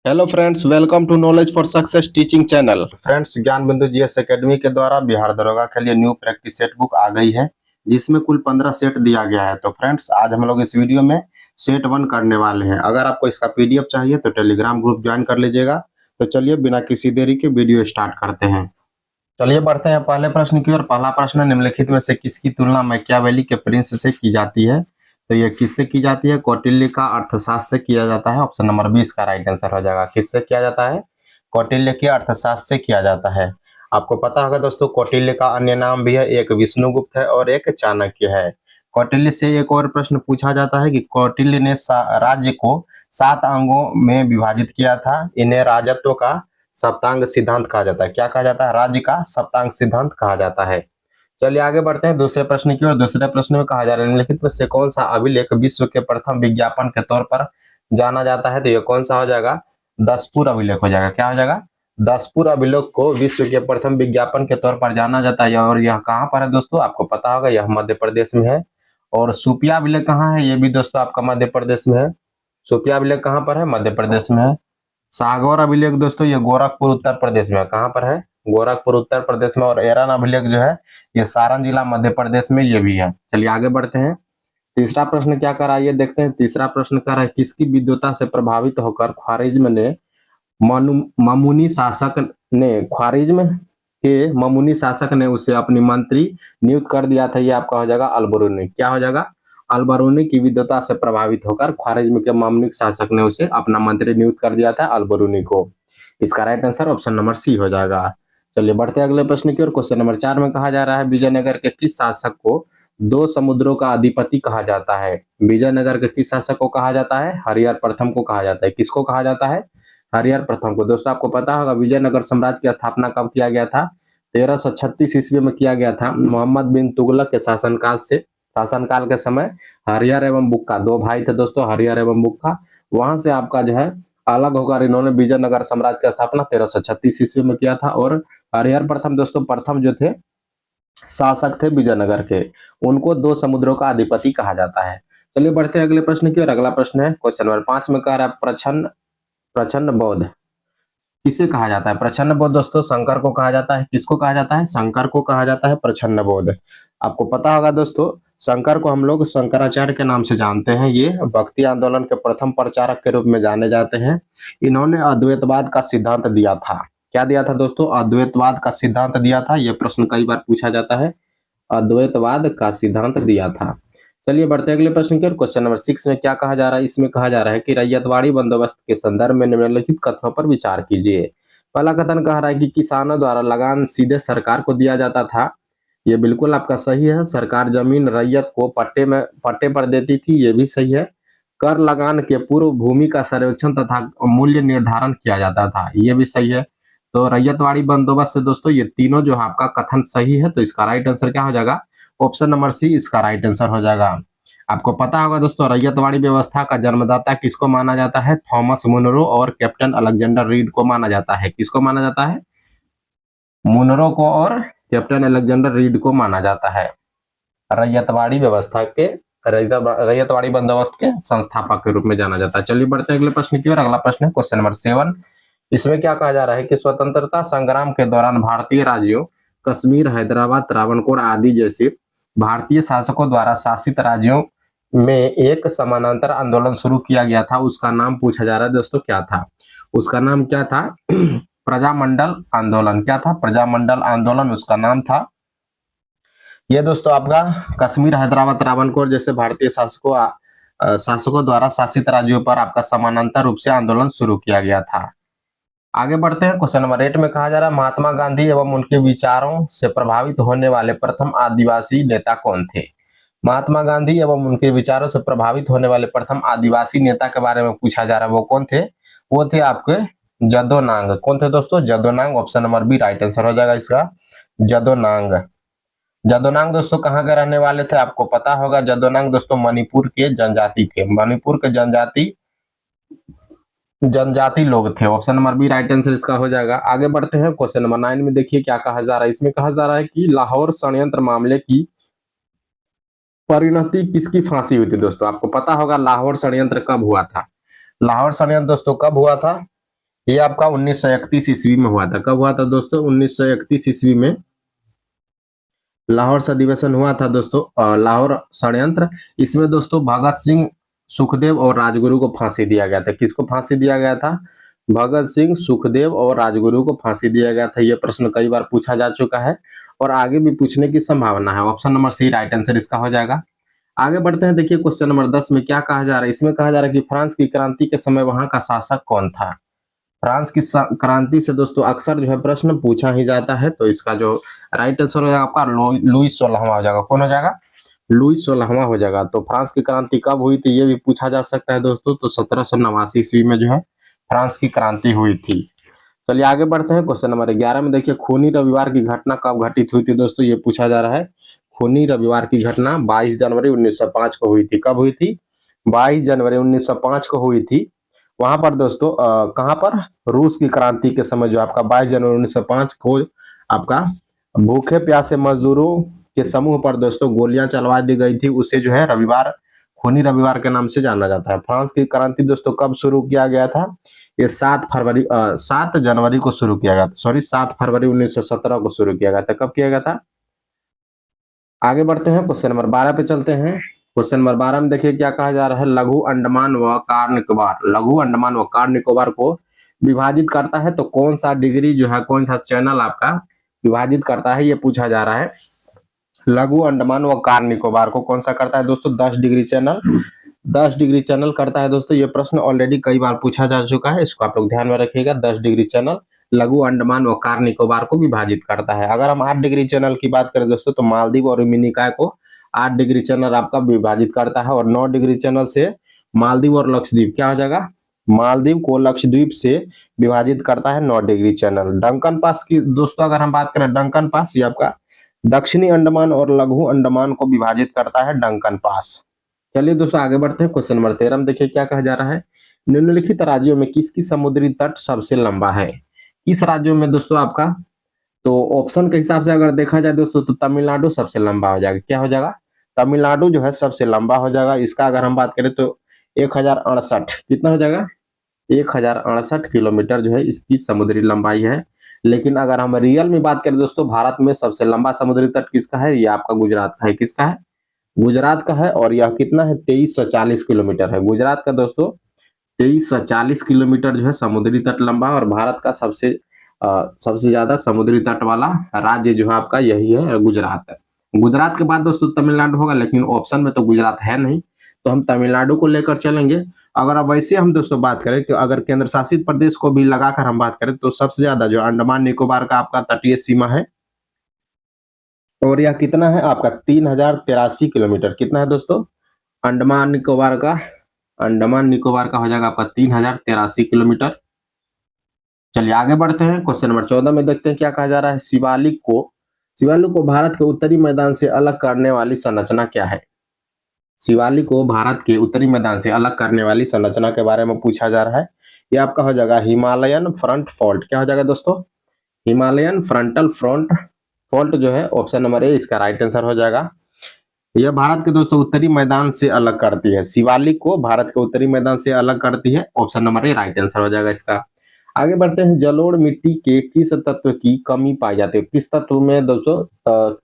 Hello friends, welcome to knowledge for success teaching channel. Friends, ज्ञान बिंदु GS academy के द्वारा बिहार दरोगा के लिए न्यू प्रैक्टिस सेट बुक आ गई है, जिसमें कुल 15 सेट दिया गया है। तो फ्रेंड्स, आज हम लोग इस वीडियो में सेट 1 करने वाले हैं। अगर आपको इसका पीडीएफ चाहिए तो टेलीग्राम ग्रुप ज्वाइन कर लीजिएगा। तो चलिए बिना किसी देरी के वीडियो स्टार्ट करते हैं। चलिए बढ़ते हैं पहले प्रश्न की ओर। पहला प्रश्न, निम्नलिखित में से किसकी तुलना मैकियावेली के प्रिंस से की जाती है? तो ये किससे की जाती है? कौटिल्य का अर्थशास्त्र से किया जाता है। ऑप्शन नंबर 20 का राइट आंसर हो जाएगा। किससे किया जाता है? कौटिल्य के अर्थशास्त्र से किया जाता है। आपको पता होगा दोस्तों, कौटिल्य का अन्य नाम भी है, एक विष्णुगुप्त है और एक चाणक्य है। कौटिल्य से एक और प्रश्न पूछा जाता है कि कौटिल्य ने राज्य को 7 अंगों में विभाजित किया था। इन्हें राजत्व का सप्तांग सिद्धांत कहा जाता है। क्या कहा जाता है? राज्य का सप्तांग सिद्धांत कहा जाता है। चलिए आगे बढ़ते हैं दूसरे प्रश्न की ओर। दूसरे प्रश्न में कहा जा रहा है, निम्नलिखित में से कौन सा अभिलेख विश्व के प्रथम विज्ञापन के तौर पर जाना जाता है? तो ये कौन सा हो जाएगा? दसपुर अभिलेख हो जाएगा। क्या हो जाएगा? दसपुर अभिलेख को विश्व के प्रथम विज्ञापन के तौर पर जाना जाता है। और यह कहाँ पर है दोस्तों? आपको पता होगा, यह मध्य प्रदेश में है। और सुपिया अभिलेख कहाँ है? ये भी दोस्तों आपका मध्य प्रदेश में है। सुपिया अभिलेख कहाँ पर है? मध्य प्रदेश में है। सागौर अभिलेख दोस्तों ये गोरखपुर उत्तर प्रदेश में है। कहाँ पर है? गोरखपुर उत्तर प्रदेश में। और एरन अभिलेख जो है ये सारण जिला मध्य प्रदेश में ये भी है। चलिए आगे बढ़ते हैं। तीसरा प्रश्न क्या कर रहा है ये देखते हैं। तीसरा प्रश्न कर रहा है, किसकी विद्वता से प्रभावित होकर ख्वारिज्म ने ममुनी शासक ने ख्वारिज्म के ममुनी शासक ने उसे अपनी मंत्री नियुक्त कर दिया था? ये आपका हो जाएगा अल-बरूनी। क्या हो जाएगा? अल-बरूनी की विद्वता से प्रभावित होकर ख्वारिज्म के ममुनी शासक ने उसे अपना मंत्री नियुक्त कर दिया था, अल-बरूनी को। इसका right answer option number C हो जाएगा। चलिए बढ़ते हैं अगले प्रश्न की ओर। क्वेश्चन नंबर 4 में कहा जा रहा है, विजयनगर के किस शासक को 2 समुद्रों का अधिपति कहा जाता है? विजयनगर के किस शासक को कहा जाता है? हरिहर प्रथम को कहा जाता है। किसको कहा जाता है? हरिहर प्रथम को। दोस्तों आपको पता होगा विजयनगर साम्राज्य की स्थापना कब किया गया था? 1336 ईस्वी में किया गया था। मोहम्मद बिन तुगलक के शासनकाल के समय हरिहर एवं बुक्का 2 भाई थे दोस्तों, हरिहर एवं बुक्का। वहां से आपका जो है अलग होकर इन्होंने विजयनगर साम्राज्य की स्थापना 1336 ईस्वी में किया था। और हरिहर प्रथम दोस्तों प्रथम जो थे शासक थे विजयनगर के, उनको 2 समुद्रों का अधिपति कहा जाता है। चलिए बढ़ते हैं अगले प्रश्न की ओर। अगला प्रश्न है क्वेश्चन नंबर 5 में कह रहा है, प्रच्छन्न बौद्ध किसे कहा जाता है? प्रच्छन्न बौद्ध दोस्तों शंकर को कहा जाता है। किसको कहा जाता है? शंकर को कहा जाता है प्रच्छन्न बौद्ध। आपको पता होगा दोस्तों, शंकर को हम लोग शंकराचार्य के नाम से जानते हैं। ये भक्ति आंदोलन के प्रथम प्रचारक के रूप में जाने जाते हैं। इन्होंने अद्वैतवाद का सिद्धांत दिया था। क्या दिया था दोस्तों? अद्वैतवाद का सिद्धांत दिया था। यह प्रश्न कई बार पूछा जाता है। अद्वैतवाद का सिद्धांत दिया था। चलिए बढ़ते अगले प्रश्न की ओर। क्वेश्चन नंबर 6 में क्या कहा जा रहा है? इसमें कहा जा रहा है कि रैयतवाड़ी बंदोबस्त के संदर्भ में निम्नलिखित कथनों पर विचार कीजिए। पहला कथन कह रहा है कि किसानों द्वारा लगान सीधे सरकार को दिया जाता था। ये बिल्कुल आपका सही है। सरकार जमीन रैयत को पट्टे पर देती थी, ये भी सही है। कर लगान के पूर्व भूमि का सर्वेक्षण तथा मूल्य निर्धारण किया जाता था, ये भी सही है। तो रैयतवाड़ी बंदोबस्त से दोस्तों ये तीनों जो है आपका कथन सही है। तो इसका राइट आंसर क्या हो जाएगा? ऑप्शन नंबर सी इसका राइट आंसर हो जाएगा। आपको पता होगा दोस्तों, रैयतवाड़ी व्यवस्था का जन्मदाता किसको माना जाता है? थॉमस मुनरो और कैप्टन अलेक्जेंडर रीड को माना जाता है। किसको माना जाता है? मुनरो को और कैप्टन अलेक्जेंडर रीड को माना जाता है रैयतवाड़ी व्यवस्था के रैयतवाड़ी बंदोबस्त के संस्थापक के रूप में जाना जाता है। चलिए बढ़ते हैं अगले प्रश्न की ओर। अगला प्रश्न है क्वेश्चन नंबर 7। इसमें क्या कहा जा रहा है कि स्वतंत्रता संग्राम के दौरान भारतीय राज्यों कश्मीर, हैदराबाद, त्रावणकोर आदि जैसे भारतीय शासकों द्वारा शासित राज्यों में एक समानांतर आंदोलन शुरू किया गया था। उसका नाम पूछा जा रहा है दोस्तों, क्या था? उसका नाम क्या था? प्रजामंडल आंदोलन। क्या था? प्रजामंडल आंदोलन उसका नाम था। ये दोस्तों आपका कश्मीर, हैदराबाद, त्रावणकोर जैसे भारतीय शासकों द्वारा शासित राज्यों पर आपका समानांतर रूप से आंदोलन शुरू किया गया था। आगे बढ़ते हैं। क्वेश्चन नंबर 8 में कहा जा रहा है, महात्मा गांधी एवं उनके विचारों से प्रभावित होने वाले प्रथम आदिवासी नेता कौन थे? महात्मा गांधी एवं उनके विचारों से प्रभावित होने वाले प्रथम आदिवासी नेता के बारे में पूछा जा रहा है। वो कौन थे? वो थे आपके जदोनांग। कौन थे दोस्तों? Jadonang. Option number B right answer हो जाएगा इसका, जदोनांग। जदोनांग दोस्तों कहाँ के रहने वाले थे? आपको पता होगा, जदोनांग दोस्तों मणिपुर के जनजाति थे। मणिपुर के जनजाति लोग थे। Option number B right answer इसका हो जाएगा। आगे बढ़ते हैं क्वेश्चन नंबर 9 में। देखिए क्या कहा जा रहा है। इसमें कहा जा रहा है कि लाहौर षड्यंत्र मामले की परिणति किसकी फांसी हुई थी? दोस्तों आपको पता होगा लाहौर षड्यंत्र कब हुआ था? लाहौर षड्यंत्र दोस्तों कब हुआ था? ये आपका 1931 ईस्वी में हुआ था। कब हुआ था दोस्तों? 1931 ईस्वी में लाहौर अधिवेशन हुआ था दोस्तों। लाहौर षड्यंत्र, इसमें दोस्तों भगत सिंह, सुखदेव और राजगुरु को फांसी दिया गया था। किसको फांसी दिया गया था? भगत सिंह, सुखदेव और राजगुरु को फांसी दिया गया था। यह प्रश्न कई बार पूछा जा चुका है और आगे भी पूछने की संभावना है। Option number C right answer इसका हो जाएगा। आगे बढ़ते हैं। देखिए क्वेश्चन नंबर 10 में क्या कहा जा रहा है। इसमें कहा जा रहा है कि फ्रांस की क्रांति के समय वहां का शासक कौन था। फ्रांस की क्रांति से दोस्तों अक्सर जो है प्रश्न पूछा ही जाता है, तो इसका जो राइट आंसर हो जाएगा आपका लुईस 16वां हो जाएगा। कौन हो जाएगा? लुईस 16वां हो जाएगा। तो फ्रांस की क्रांति कब हुई थी ये भी पूछा जा सकता है दोस्तों। तो 1789 ईस्वी में जो है फ्रांस की क्रांति हुई थी। चलिए आगे बढ़ते हैं। क्वेश्चन नंबर 11 में देखिए खूनी रविवार की घटना कब घटित हुई थी दोस्तों, ये पूछा जा रहा है। खूनी रविवार की घटना 22 जनवरी 1905 को हुई थी। कब हुई थी? 22 जनवरी 1905 को हुई थी। वहां पर दोस्तों कहां पर? रूस की क्रांति के समय जो आपका 22 जनवरी 1905 को आपका भूखे प्यासे मजदूरों के समूह पर दोस्तों गोलियां चलवा दी गई थी। उसे जो है रविवार, खूनी रविवार के नाम से जाना जाता है। फ्रांस की क्रांति दोस्तों कब शुरू किया गया था? ये 7 जनवरी को शुरू किया गया था। सॉरी 7 फरवरी 1917 को शुरू किया गया था। कब किया गया था? आगे बढ़ते हैं। क्वेश्चन नंबर 12 पे चलते हैं। क्वेश्चन नंबर 12 में देखिए क्या कहा जा रहा है। लघु अंडमान व कार निकोबार, लघु अंडमान व कार निकोबार को विभाजित करता है तो कौन सा डिग्री जो है, कौन सा चैनल आपका विभाजित करता है, ये पूछा जा रहा है। लघु अंडमान व कार निकोबार को कौन सा करता है दोस्तों? 10 डिग्री चैनल, 10 डिग्री चैनल करता है दोस्तों। ये प्रश्न ऑलरेडी कई बार पूछा जा चुका है, इसको आप लोग ध्यान में रखिएगा। 10 डिग्री चैनल लघु अंडमान व कार निकोबार को विभाजित करता है। अगर हम 8 डिग्री चैनल की बात करें दोस्तों तो मालदीव और मिनिकॉय को 8 डिग्री चैनल आपका विभाजित करता है। और 9 डिग्री चैनल से मालदीव और लक्षद्वीप, क्या हो जाएगा? मालदीव को लक्षद्वीप से विभाजित करता है 9 डिग्री चैनल। डंकन पास की दोस्तों अगर हम बात करें, डंकन पास ये आपका दक्षिणी अंडमान और लघु अंडमान को विभाजित करता है डंकन पास। चलिए दोस्तों आगे बढ़ते हैं। क्वेश्चन नंबर 13 में देखिए क्या कहा जा रहा है। निम्नलिखित राज्यों में किसकी समुद्री तट सबसे लंबा है? किस राज्यों में दोस्तों आपका? तो ऑप्शन के हिसाब से अगर देखा जाए दोस्तों तो तमिलनाडु सबसे लंबा हो जाएगा। क्या हो जाएगा? तमिलनाडु जो है सबसे लंबा हो जाएगा। इसका अगर हम बात करें तो 1068, कितना हो जाएगा? 1068 किलोमीटर जो है इसकी समुद्री लंबाई है। लेकिन अगर हम रियल में बात करें दोस्तों, भारत में सबसे लंबा समुद्री तट किसका है? ये आपका गुजरात का है। किसका है? गुजरात का है। और यह कितना है? 2340 किलोमीटर है गुजरात का दोस्तों। 2340 किलोमीटर जो है समुद्री तट लंबा। और भारत का सबसे ज्यादा समुद्री तट वाला राज्य जो है आपका यही है, गुजरात है। गुजरात के बाद दोस्तों तमिलनाडु होगा, लेकिन ऑप्शन में तो गुजरात है नहीं, तो हम तमिलनाडु को लेकर चलेंगे। अगर अब वैसे हम दोस्तों बात करें कि अगर केंद्र शासित प्रदेश को भी लगाकर हम बात करें तो सबसे ज्यादा जो अंडमान निकोबार का आपका तटीय सीमा है, और यह कितना है आपका? 3083 किलोमीटर। कितना है दोस्तों? अंडमान निकोबार का, अंडमान निकोबार का हो जाएगा आपका 3083 किलोमीटर। चलिए आगे बढ़ते हैं। क्वेश्चन नंबर 14 में देखते हैं क्या कहा जा रहा है। शिवालिक को भारत के उत्तरी मैदान से अलग करने वाली संरचना क्या है? शिवालिक को भारत के उत्तरी मैदान से अलग करने वाली संरचना के बारे में पूछा जा रहा है। यह आपका हो जाएगा हिमालयन फ्रंट फॉल्ट। क्या हो जाएगा दोस्तों? हिमालयन फ्रंटल फ्रंट फॉल्ट जो है ऑप्शन नंबर ए इसका राइट आंसर हो जाएगा। यह भारत के दोस्तों उत्तरी मैदान से अलग करती है। शिवालिक को भारत के उत्तरी मैदान से अलग करती है। Option number A right answer हो जाएगा इसका। आगे बढ़ते हैं। जलोढ़ मिट्टी के किस तत्व की कमी पाई जाती है? किस तत्व में दोस्तों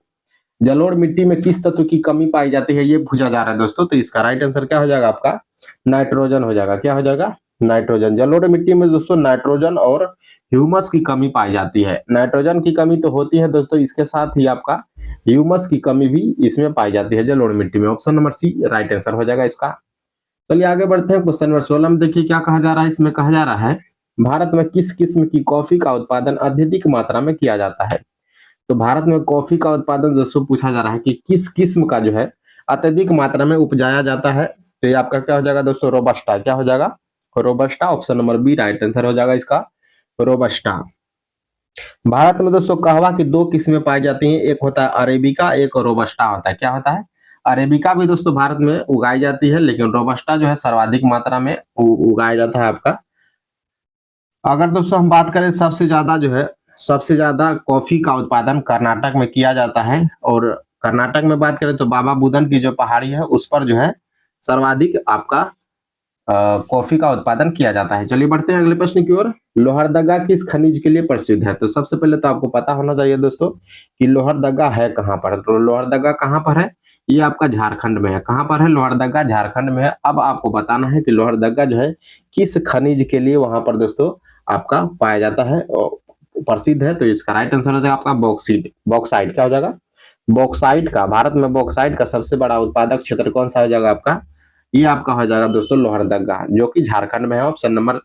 जलोढ़ मिट्टी में किस तत्व की कमी पाई जाती है ये पूछा जा रहा है दोस्तों। तो इसका राइट आंसर क्या हो जाएगा आपका? नाइट्रोजन हो जाएगा। क्या हो जाएगा? नाइट्रोजन। जलोढ़ मिट्टी में दोस्तों नाइट्रोजन और ह्यूमस की कमी पाई जाती है। नाइट्रोजन की कमी तो होती है दोस्तों, इसके साथ ही आपका ह्यूमस की कमी भी इसमें पाई जाती है जलोढ़ मिट्टी में। Option number C right answer हो जाएगा इसका। चलिए आगे बढ़ते हैं। क्वेश्चन नंबर 16 में देखिए क्या कहा जा रहा है। इसमें कहा जा रहा है भारत में किस किस्म की कॉफी का उत्पादन अत्यधिक मात्रा में किया जाता है? तो भारत में कॉफी का उत्पादन दोस्तों पूछा जा रहा है कि किस किस्म का जो है अत्यधिक मात्रा में उपजाया जाता है। तो ये आपका क्या हो जाएगा दोस्तों? रोबस्टा। क्या हो जाएगा? Robusta. Option number B right answer हो जाएगा इसका, रोबस्टा। भारत में दोस्तों कहवा की 2 किस्में पाई जाती हैं। एक होता है अरेबिका, एक रोबस्टा होता है। क्या होता है? अरेबिका भी दोस्तों भारत में उगाई जाती है, लेकिन रोबस्टा जो है सर्वाधिक मात्रा में उगाया जाता है आपका। अगर दोस्तों हम बात करें सबसे ज्यादा कॉफी का उत्पादन कर्नाटक में किया जाता है। और कर्नाटक में बात करें तो बाबा बुदन की जो पहाड़ी है उस पर जो है सर्वाधिक आपका कॉफी का उत्पादन किया जाता है। चलिए बढ़ते हैं अगले प्रश्न की ओर। लोहरदगा किस खनिज के लिए प्रसिद्ध है? तो सबसे पहले तो आपको पता होना चाहिए दोस्तों कि लोहरदगा है कहाँ पर। तो लोहरदगा कहाँ पर है? ये आपका झारखंड में है। कहाँ पर है लोहरदगा? झारखंड में है। अब आपको बताना है कि लोहरदगा जो है किस खनिज के लिए वहां पर दोस्तों आपका पाया जाता है और प्रसिद्ध है। तो इसका राइट आंसर हो जाएगा आपका बॉक्साइट। बॉक्साइट क्या हो जाएगा? बॉक्साइट का, भारत में बॉक्साइट का सबसे बड़ा उत्पादक क्षेत्र कौन सा हो जाएगा आपका? ये आपका हो जाएगा दोस्तों लोहरदगा, जो कि झारखंड में है। ऑप्शन नंबर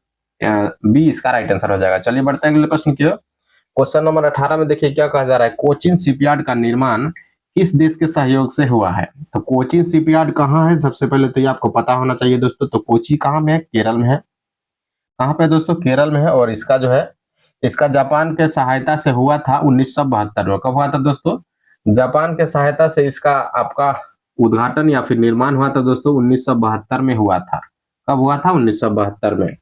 बी इसका राइट आंसर हो जाएगा। चलिए बढ़ते हैं अगले प्रश्न की ओर। क्वेश्चन नंबर 18 में देखिए क्या कहा जा रहा है। कोचीन शिपयार्ड का निर्माण किस देश के सहयोग से हुआ है? तो कोचीन शिपयार्ड कहाँ है? सबसे पहले तो ये आपको पता होना चाहिए दोस्तों। तो कोची कहाँ में है? केरल में है। कहाँ पे दोस्तों? केरल में है। और इसका जो है इसका जापान के सहायता से हुआ था 1972 में। कब हुआ था दोस्तों? जापान के सहायता से इसका आपका उद्घाटन या फिर निर्माण हुआ था दोस्तों 1972 में हुआ था। कब हुआ था? 1972 में।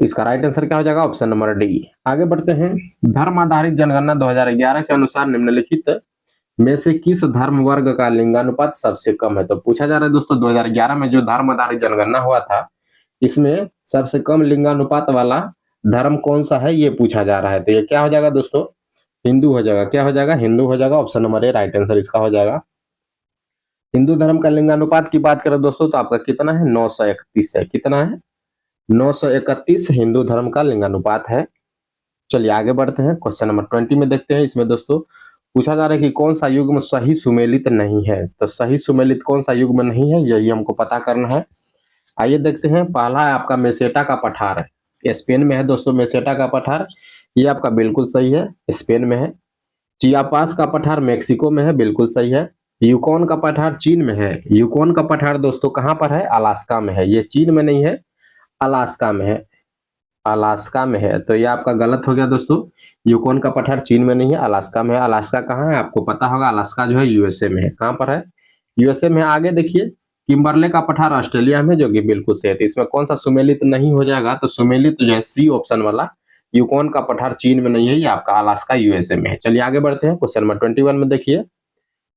इसका राइट आंसर क्या हो जाएगा? Option number D. आगे बढ़ते हैं। धर्म आधारित जनगणना 2011 के अनुसार निम्नलिखित में से किस धर्म वर्ग का लिंगानुपात सबसे कम है? तो पूछा जा रहा है दोस्तों 2011 में जो धर्म आधारित जनगणना हुआ था, इसमें सबसे कम लिंगानुपात वाला धर्म कौन सा है, ये पूछा जा रहा है। तो ये क्या हो जाएगा दोस्तों? हिंदू हो जाएगा। क्या हो जाएगा? हिंदू हो जाएगा। Option number A right answer इसका हो जाएगा। हिंदू धर्म का लिंगानुपात की बात करें दोस्तों तो आपका कितना है? 931 है। कितना है? 931 हिंदू धर्म का लिंगानुपात है। चलिए आगे बढ़ते हैं। क्वेश्चन नंबर 20 में देखते हैं। इसमें दोस्तों पूछा जा रहा है कि कौन सा युग्म सही सुमेलित नहीं है? तो सही सुमेलित कौन सा युग्म नहीं है, यही हमको पता करना है। आइए देखते हैं। पहला है आपका मेसेटा का पठार, स्पेन में है दोस्तों। मेसेटा का पठार ये आपका बिल्कुल सही है, स्पेन में है। चियापास का पठार मेक्सिको में है, बिल्कुल सही है। यूकॉन का पठार चीन में है। यूकॉन का पठार दोस्तों कहाँ पर है? अलास्का में है। ये चीन में नहीं है, अलास्का में है। अलास्का में है। तो ये आपका गलत हो गया दोस्तों। यूकॉन का पठार चीन में नहीं है, अलास्का में है। अलास्का कहाँ है? आपको पता होगा। अलास्का जो है यूएसए में है। कहाँ पर है? यूएसए में। आगे देखिए, किम्बरले का पठार ऑस्ट्रेलिया में, जो कि बिल्कुल सही है। तो इसमें कौन सा सुमेलित नहीं हो जाएगा? तो सुमेलित जो है सी ऑप्शन वाला, यूकॉन का पठार चीन में नहीं है, ये आपका अलास्का यूएसए में है। चलिए आगे बढ़ते हैं। क्वेश्चन नंबर 21 में देखिए,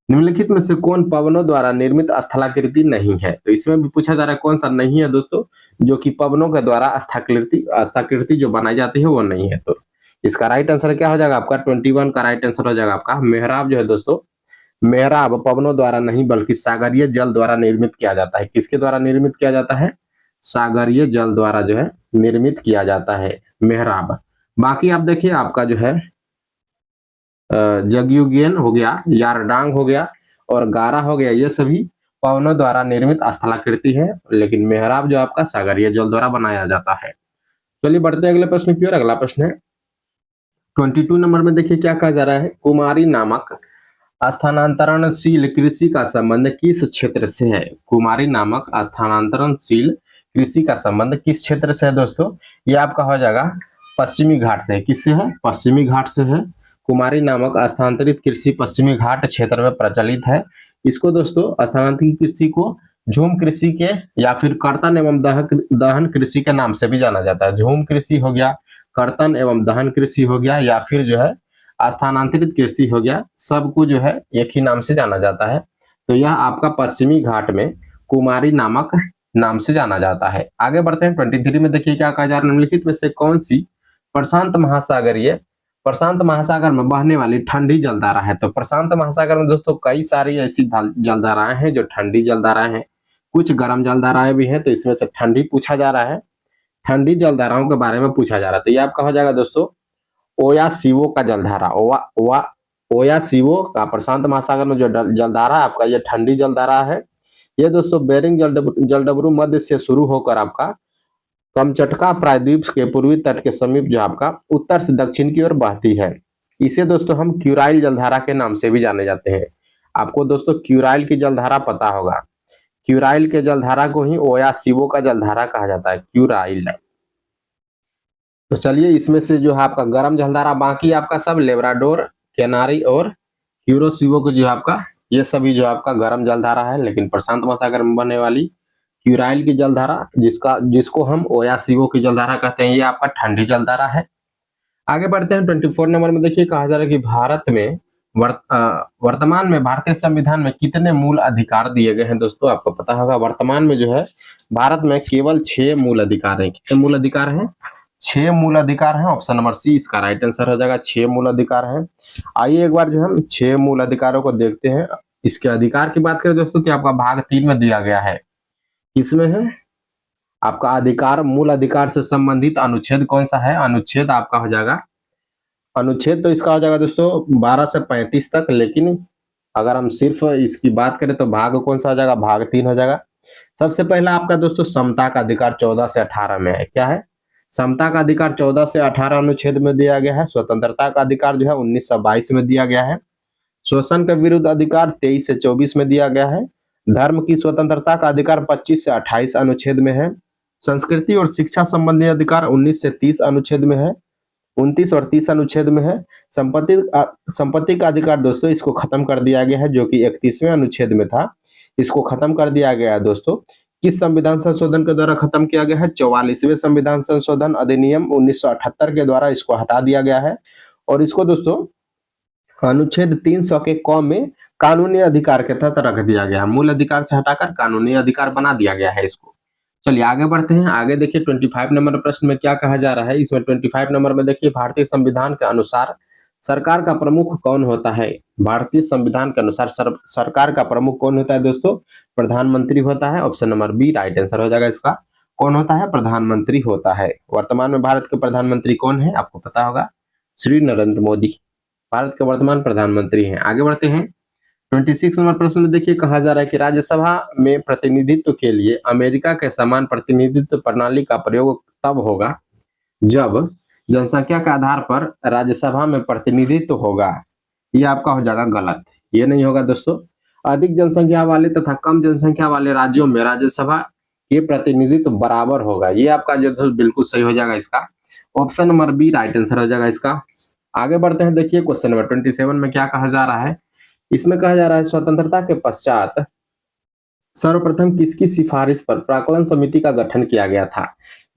निम्नलिखित में से कौन पवनों द्वारा निर्मित स्थलाकृति नहीं है? तो इसमें भी पूछा जा रहा है कौन सा नहीं है दोस्तों, जो कि पवनों के द्वारा स्थलाकृति जो बनाई जाती है वो नहीं है। तो इसका राइट आंसर क्या हो जाएगा आपका? 21 का राइट आंसर हो जाएगा आपका मेहराब जो है दोस्तों। मेहराब पवनों द्वारा नहीं बल्कि सागरीय जल द्वारा निर्मित किया जाता है। किसके द्वारा निर्मित किया जाता है? सागरीय जल द्वारा जो है निर्मित किया जाता है मेहराब। बाकी आप देखिए आपका जो है जगयुगेन हो गया, यारडांग हो गया और गारा हो गया, ये सभी पवनों द्वारा निर्मित स्थलाकृति है, लेकिन मेहराब जो आपका सागरीय जल द्वारा बनाया जाता है। चलिए बढ़ते हैं अगले प्रश्न की ओर। अगला प्रश्न है 22 नंबर में देखिए क्या कहा जा रहा है। कुमारी नामक स्थानांतरणशील कृषि का संबंध किस क्षेत्र से है? कुमारी नामक स्थानांतरणशील कृषि का संबंध किस क्षेत्र से है दोस्तों? ये आपका हो जाएगा पश्चिमी घाट से। किससे है? पश्चिमी घाट से है। कुमारी नामक स्थानांतरित कृषि पश्चिमी घाट क्षेत्र में प्रचलित है। इसको दोस्तों स्थानांतरित कृषि को झूम कृषि के या फिर कर्तन एवं दहन कृषि के नाम से भी जाना जाता है। झूम कृषि हो गया, कर्तन एवं दहन कृषि हो गया, या फिर जो है स्थानांतरित कृषि हो गया, सबको जो है एक ही नाम से जाना जाता है। तो यह आपका पश्चिमी घाट में कुमारी नामक नाम से जाना जाता है। आगे बढ़ते हैं 23 में देखिए क्या कहा जा रहा है। निम्नलिखित में से कौन सी प्रशांत महासागर में बहने वाली ठंडी जलधारा है? तो प्रशांत महासागर में दोस्तों कई सारी ऐसी जलधाराएं हैं जो ठंडी जलधाराएं हैं, कुछ गर्म जलधाराएं भी हैं। तो इसमें से ठंडी पूछा जा रहा है, ठंडी जलधाराओं के बारे में पूछा जा रहा है। तो ये आपका हो जाएगा दोस्तों ओया सीवो का जलधारा। ओया सीवो का प्रशांत महासागर में जो जलधारा है आपका, ये ठंडी जलधारा है। ये दोस्तों बेरिंग जलडबरू मध्य से शुरू होकर आपका कमचटका प्रायद्वीप के पूर्वी तट के समीप जो आपका उत्तर से दक्षिण की ओर बहती है। इसे दोस्तों हम क्यूराइल जलधारा के नाम से भी जाने जाते हैं। आपको दोस्तों क्यूराइल की जलधारा पता होगा। क्यूराइल के जलधारा को ही ओया सीवो का जलधारा कहा जाता है, क्यूराइल। तो चलिए इसमें से जो है आपका गर्म जलधारा, बाकी आपका सब लेब्राडोर, केनारी और क्यूरोसिवो को जो है आपका, ये सभी जो आपका गर्म जलधारा है। लेकिन प्रशांत महासागर में बनने वाली क्यूराइल की जलधारा, जिसको हम ओया सीवो की जलधारा कहते हैं, ये आपका ठंडी जलधारा है। आगे बढ़ते हैं 24 नंबर में देखिए कहा जा रहा है कि भारत में वर्तमान में भारतीय संविधान में कितने मूल अधिकार दिए गए हैं दोस्तों? आपको पता होगा वर्तमान में जो है भारत में केवल 6 मूल अधिकार हैं। कितने मूल अधिकार हैं? 6 मूल अधिकार हैं। ऑप्शन नंबर सी इसका राइट आंसर हो जाएगा। 6 मूल अधिकार हैं। आइए एक बार जो हम 6 मूल अधिकारों को देखते हैं। इसके अधिकार की बात करें दोस्तों, कि आपका भाग 3 में दिया गया है। इसमें है आपका अधिकार, मूल अधिकार से संबंधित अनुच्छेद कौन सा है? अनुच्छेद आपका हो जाएगा, अनुच्छेद तो इसका हो जाएगा दोस्तों 12 से 35 तक, लेकिन अगर हम सिर्फ इसकी बात करें तो भाग कौन सा हो जाएगा? भाग 3 हो जाएगा। सबसे पहला आपका दोस्तों समता का अधिकार 14 से 18 में है। क्या है? समता का अधिकार 14 से 18 अनुच्छेद में दिया गया है। स्वतंत्रता का अधिकार जो है 1922 में दिया गया है। शोषण के विरुद्ध अधिकार 23 से 24 में दिया गया है। धर्म की स्वतंत्रता का अधिकार 25 से 28 अनुच्छेद में है। संस्कृति और शिक्षा संबंधी अधिकार 19 से 30 अनुच्छेद में है। 29 और 30 अनुच्छेद में है। संपत्ति का अधिकार दोस्तों इसको खत्म कर दिया गया है, जो कि 31वें अनुच्छेद में था। इसको खत्म कर दिया गया है दोस्तों। किस संविधान संशोधन के द्वारा खत्म किया गया है? 44वें संविधान संशोधन अधिनियम 1978 के द्वारा इसको हटा दिया गया है। और इसको दोस्तों अनुच्छेद 300 के क में कानूनी अधिकार के तहत रख दिया गया है। मूल अधिकार से हटाकर कानूनी अधिकार बना दिया गया है इसको। चलिए आगे बढ़ते हैं। आगे देखिए 25 नंबर प्रश्न में क्या कहा जा रहा है। इसमें 25 नंबर में देखिए, भारतीय संविधान के अनुसार सरकार का प्रमुख कौन होता है? भारतीय संविधान के अनुसार सरकार का प्रमुख कौन होता है दोस्तों? प्रधानमंत्री होता है। Option number B right answer हो जाएगा इसका। कौन होता है? प्रधानमंत्री होता है। वर्तमान में भारत के प्रधानमंत्री कौन है? आपको पता होगा, श्री नरेंद्र मोदी भारत के वर्तमान प्रधानमंत्री हैं। आगे बढ़ते हैं। 26 नंबर प्रश्न में देखिए, कहा जा रहा है कि राज्यसभा में प्रतिनिधित्व के लिए अमेरिका के समान प्रतिनिधित्व प्रणाली का प्रयोग तब होगा जब जनसंख्या के आधार पर राज्यसभा में प्रतिनिधित्व होगा। ये आपका हो जाएगा गलत, ये नहीं होगा दोस्तों। अधिक जनसंख्या वाले तथा कम जनसंख्या वाले राज्यों में राज्यसभा के प्रतिनिधित्व बराबर होगा। ये आपका जो बिल्कुल सही हो जाएगा इसका। Option number B right answer हो जाएगा इसका। आगे बढ़ते हैं। देखिए क्वेश्चन नंबर 27 में क्या कहा जा रहा है। इसमें कहा जा रहा है, स्वतंत्रता के पश्चात सर्वप्रथम किसकी सिफारिश पर प्राक्कलन समिति का गठन किया गया था?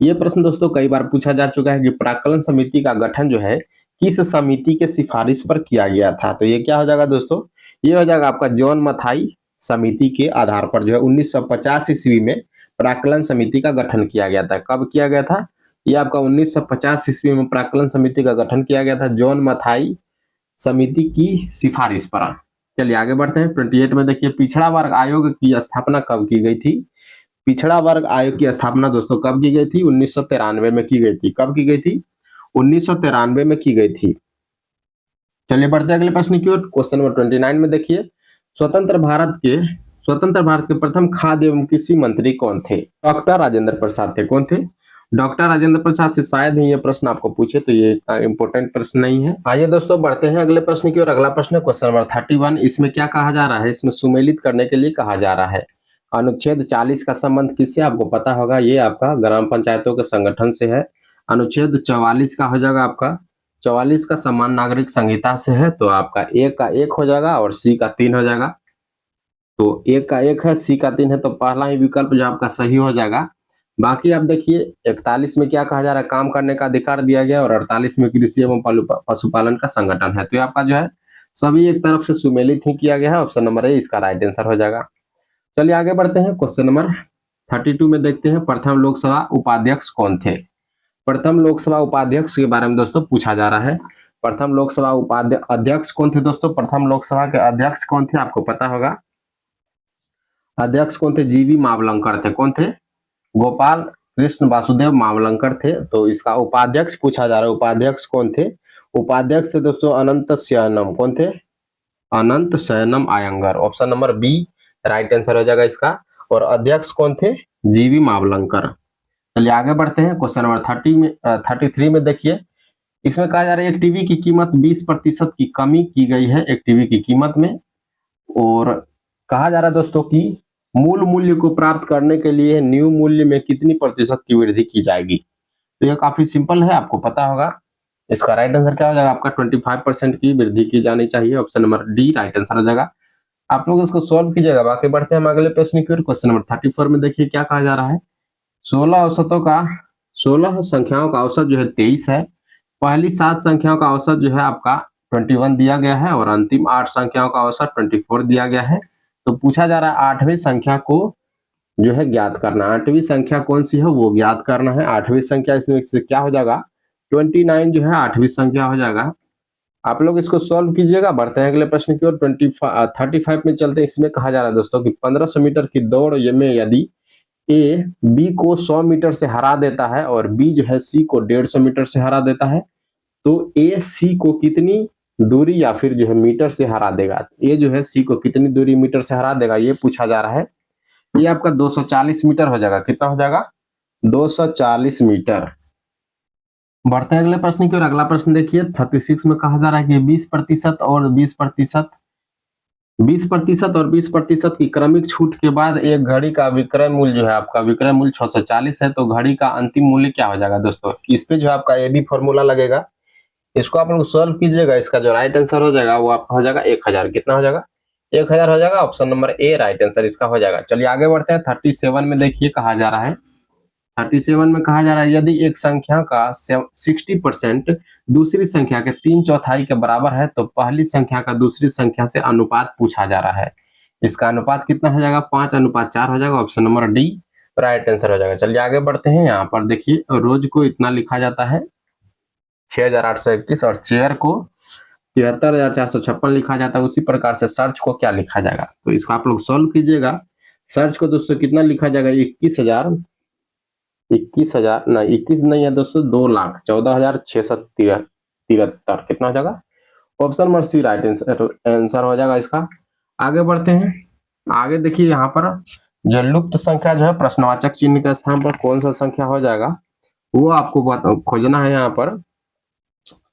यह प्रश्न दोस्तों कई बार पूछा जा चुका है कि प्राक्कलन समिति का गठन जो है किस समिति के सिफारिश पर किया गया था। तो ये क्या हो जाएगा दोस्तों? ये हो जाएगा आपका जॉन मथाई समिति के आधार पर जो है 1950 ईस्वी में प्राक्कलन समिति का गठन किया गया था। कब किया गया था? ये आपका 1950 ईस्वी में प्राक्कलन समिति का गठन किया गया था जॉन मथाई समिति की सिफारिश पर। चलिए आगे बढ़ते हैं। 28 में देखिए, पिछड़ा वर्ग आयोग की स्थापना कब की गई थी? पिछड़ा वर्ग आयोग की स्थापना दोस्तों कब की गई थी? 1993 में की गई थी। कब की गई थी? 1993 में की गई थी। चलिए बढ़ते हैं अगले प्रश्न की ओर। क्वेश्चन नंबर 29 में देखिए, स्वतंत्र भारत के प्रथम खाद्य एवं कृषि मंत्री कौन थे? डॉक्टर राजेंद्र प्रसाद थे। कौन थे? डॉक्टर राजेंद्र प्रसाद से। शायद ही ये प्रश्न आपको पूछे, तो ये इतना इंपॉर्टेंट प्रश्न नहीं है। आइए दोस्तों बढ़ते हैं अगले प्रश्न की ओर। अगला प्रश्न क्वेश्चन नंबर 31। इसमें क्या कहा जा रहा है? इसमें सुमेलित करने के लिए कहा जा रहा है। अनुच्छेद 40 का संबंध किससे? आपको पता होगा, ये आपका ग्राम पंचायतों के संगठन से है। अनुच्छेद 44 का हो जाएगा आपका, 44 का समान नागरिक संहिता से है। तो आपका ए का 1 हो जाएगा और सी का 3 हो जाएगा। तो ए का 1 है, सी का 3 है, तो पहला ही विकल्प जो आपका सही हो जाएगा। बाकी आप देखिए 41 में क्या कहा जा रहा है? काम करने का अधिकार दिया गया। और 48 में कृषि एवं पशुपालन का संगठन है। तो ये आपका जो है सभी एक तरफ से सुमेलित ही किया गया है। ऑप्शन नंबर ए इसका राइट आंसर हो जाएगा। चलिए आगे बढ़ते हैं। क्वेश्चन नंबर 32 में देखते हैं, प्रथम लोकसभा उपाध्यक्ष कौन थे? प्रथम लोकसभा उपाध्यक्ष के बारे में दोस्तों पूछा जा रहा है। प्रथम लोकसभा अध्यक्ष कौन थे दोस्तों? प्रथम लोकसभा के अध्यक्ष कौन थे? आपको पता होगा, अध्यक्ष कौन थे? जीवी मावलंकर थे। कौन थे? गोपाल कृष्ण वासुदेव मावलंकर थे। तो इसका उपाध्यक्ष पूछा जा रहा है, उपाध्यक्ष कौन थे? उपाध्यक्ष थे दोस्तों अनंत शयनम। कौन थे? Ananthasayanam Ayyangar. Option number B right answer हो जाएगा इसका। और अध्यक्ष कौन थे? जीवी मावलंकर। चलिए आगे बढ़ते हैं। क्वेश्चन नंबर 33 में देखिए, इसमें कहा जा रहा है एक टीवी की कीमत 20% की कमी की गई है एक टीवी की कीमत में। और कहा जा रहा है दोस्तों कि मूल मूल्य को प्राप्त करने के लिए न्यू मूल्य में कितनी प्रतिशत की वृद्धि की जाएगी? तो यह काफी सिंपल है, आपको पता होगा। इसका राइट आंसर क्या हो जाएगा? आपका 25% की वृद्धि की जानी चाहिए। Option number D right answer हो जाएगा। आप लोग इसको सॉल्व कीजिएगा। बाकी बढ़ते हैं हम अगले प्रश्न की ओर। क्वेश्चन नंबर 34 में देखिए क्या कहा जा रहा है। 16 संख्याओं का औसत जो है 23 है। पहली 7 संख्याओं का औसत जो है आपका 21 दिया गया है और अंतिम 8 संख्याओं का औसत 24 दिया गया है। तो पूछा जा रहा है 8वीं संख्या को जो है ज्ञात करना। 8वीं संख्या कौन सी है वो ज्ञात करना है। 8वीं संख्या इसमें से क्या हो जाएगा, 29 जो है 8वीं संख्या हो जाएगा। आप लोग इसको सॉल्व कीजिएगा। बढ़ते हैं अगले प्रश्न की ओर। 35 में चलते हैं। इसमें कहा जा रहा है दोस्तों कि 1500 मीटर की दौड़ में यदि ए बी को 100 मीटर से हरा देता है और बी जो है सी को 150 मीटर से हरा देता है, तो ए सी को कितनी दूरी या फिर जो है मीटर से हरा देगा। ए जो है सी को कितनी दूरी मीटर से हरा देगा ये पूछा जा रहा है। ये आपका 240 मीटर हो जाएगा। कितना हो जाएगा, 240 मीटर। बढ़ते हैं अगले प्रश्न की ओर। अगला प्रश्न देखिए 36 में कहा जा रहा है कि 20% और 20% की क्रमिक छूट के बाद एक घड़ी का विक्रय मूल्य जो है आपका विक्रय मूल्य 640 है, तो घड़ी का अंतिम मूल्य क्या हो जाएगा दोस्तों। इस पे जो है आपका ए बी फॉर्मूला लगेगा। इसको आप लोग सॉल्व कीजिएगा। इसका जो राइट आंसर हो जाएगा वो आपका हो जाएगा 1000। कितना हो जाएगा, 1000 हो जाएगा। Option number A right answer इसका हो जाएगा। चलिए आगे बढ़ते हैं। 37 में देखिए कहा जा रहा है, 37 में कहा जा रहा है यदि एक संख्या का 60% दूसरी संख्या के 3/4 के बराबर है तो पहली संख्या का दूसरी संख्या से अनुपात पूछा जा रहा है। इसका अनुपात कितना हो जाएगा, 5:4 हो जाएगा। Option number D right answer हो जाएगा। चलिए आगे बढ़ते हैं। यहाँ पर देखिए रोज को इतना लिखा जाता है 6821 और चेयर को 73,456 लिखा जाता है। उसी प्रकार से सर्च को क्या लिखा जाएगा, तो इसको आप लोग सॉल्व कीजिएगा। सर्च को दोस्तों कितना लिखा जाएगा, 21,000 ना 21 नहीं है दोस्तों, 2,14,673। कितना हो जाएगा, option number C right answer हो जाएगा इसका। आगे बढ़ते हैं। आगे देखिए यहाँ पर जो लुप्त संख्या जो है प्रश्नवाचक चिन्ह के स्थान पर कौन सा संख्या हो जाएगा वो आपको खोजना है, यहाँ पर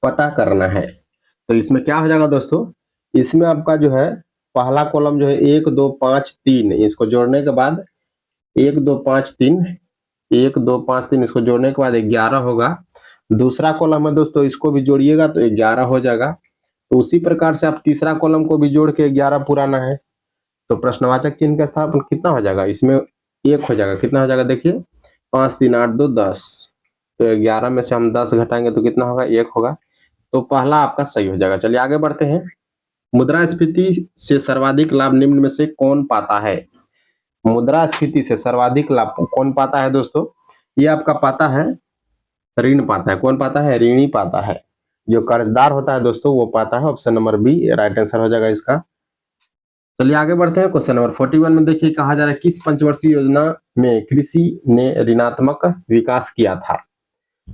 पता करना है। तो इसमें क्या हो जाएगा दोस्तों, इसमें आपका जो है पहला कॉलम जो है 1 2 5 3, इसको जोड़ने के बाद 1 2 5 3 इसको जोड़ने के बाद 11 होगा। दूसरा कॉलम है दोस्तों, इसको भी जोड़िएगा तो 11 हो जाएगा। तो उसी प्रकार से आप तीसरा कॉलम को भी जोड़ के 11 पुराना है, तो प्रश्नवाचक चिन्ह का स्थान कितना हो जाएगा, इसमें 1 हो जाएगा। कितना हो जाएगा देखिए, 5 3 8 2 10, तो 11 में से हम 10 घटाएंगे तो कितना होगा, 1 होगा। तो पहला आपका सही हो जाएगा। चलिए आगे बढ़ते हैं। मुद्रास्फीति से सर्वाधिक लाभ निम्न में से कौन पाता है। मुद्रास्फीति से सर्वाधिक लाभ कौन पाता है दोस्तों, ये आपका पाता है ऋण पाता है। कौन पाता है, ऋणी पाता है। जो कर्जदार होता है दोस्तों वो पाता है। Option number B right answer हो जाएगा इसका। चलिए आगे बढ़ते हैं। क्वेश्चन नंबर 41 में देखिए कहा जा रहा है किस पंचवर्षीय योजना में कृषि ने ऋणात्मक विकास किया था।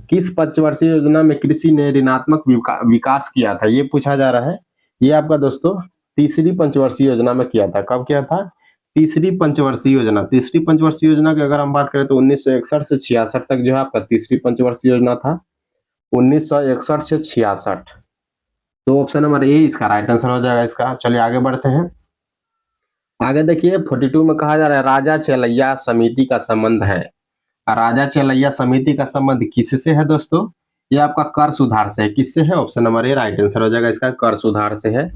किस पंचवर्षीय योजना में कृषि ने ऋणात्मक विकास किया था, ये पूछा जा रहा है। ये आपका दोस्तों तीसरी पंचवर्षीय योजना में किया था। कब किया था, तीसरी पंचवर्षीय योजना। तीसरी पंचवर्षीय योजना की अगर हम बात करें तो 1961 से 66 तक जो है आपका तीसरी पंचवर्षीय योजना था, 1961 से 66। तो ऑप्शन नंबर ए इसका राइट आंसर हो जाएगा इसका। चलिए आगे बढ़ते हैं। आगे देखिए 42 में कहा जा रहा है राजा चेलैया समिति का संबंध है। राजा चेलैया समिति का संबंध किससे है दोस्तों, ये आपका कर सुधार से है। किससे है, option number A right answer हो जाएगा इसका, कर सुधार से है।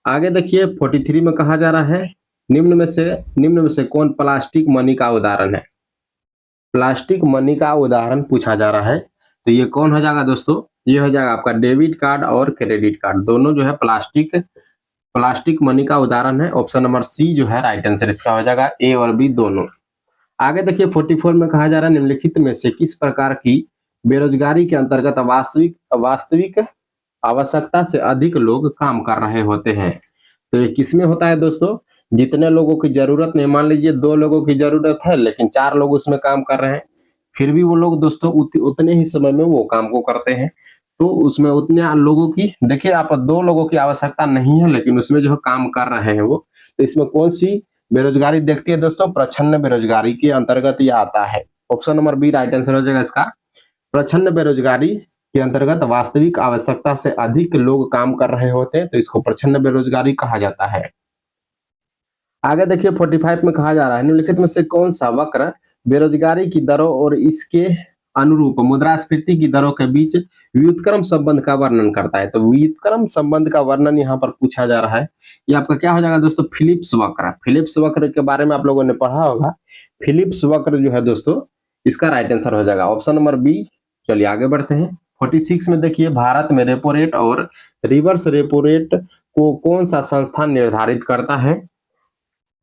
आगे देखिए 43 में कहा जा रहा है निम्न में से कौन प्लास्टिक मनी का उदाहरण है। प्लास्टिक मनी का उदाहरण पूछा जा रहा है, तो ये कौन हो जाएगा दोस्तों, ये हो जाएगा आपका डेबिट कार्ड और क्रेडिट कार्ड, दोनों जो है प्लास्टिक मनी का उदाहरण है। ऑप्शन नंबर सी जो है राइट आंसर इसका हो जाएगा, ए और बी दोनों। आगे देखिए 44 में कहा जा रहा है निम्नलिखित में से किस प्रकार की बेरोजगारी के अंतर्गत वास्तविक आवश्यकता से अधिक लोग काम कर रहे होते हैं। तो ये किसमें होता है दोस्तों, जितने लोगों की जरूरत नहीं, मान लीजिए 2 लोगों की जरूरत है लेकिन 4 लोग उसमें काम कर रहे हैं, फिर भी वो लोग दोस्तों उतने ही समय में वो काम को करते हैं। तो उसमें उतने लोगों की, देखिए आप 2 लोगों की आवश्यकता नहीं है लेकिन उसमें जो काम कर रहे हैं वो, तो इसमें कौन सी बेरोजगारी देखती है दोस्तों, प्रच्छन्न बेरोजगारी के अंतर्गत यह आता है। Option number B right answer हो जाएगा इसका। प्रच्छन्न बेरोजगारी के अंतर्गत वास्तविक आवश्यकता से अधिक लोग काम कर रहे होते हैं, तो इसको प्रच्छन्न बेरोजगारी कहा जाता है। आगे देखिए 45 में कहा जा रहा है निम्नलिखित में से कौन सा वक्र बेरोजगारी की दरों और इसके अनुरूप मुद्रास्फीति की दरों के बीच व्युत्क्रम संबंध का वर्णन करता है। तो व्युत्क्रम संबंध का वर्णन यहाँ पर पूछा जा रहा है। ये आपका क्या हो जाएगा दोस्तों, फिलिप्स वक्र। फिलिप्स वक्र के बारे में आप लोगों ने पढ़ा होगा। फिलिप्स वक्र जो है दोस्तों इसका राइट आंसर हो जाएगा, ऑप्शन नंबर बी। चलिए आगे बढ़ते हैं 46 में देखिए भारत में रेपो रेट और रिवर्स रेपो रेट को कौन सा संस्थान निर्धारित करता है?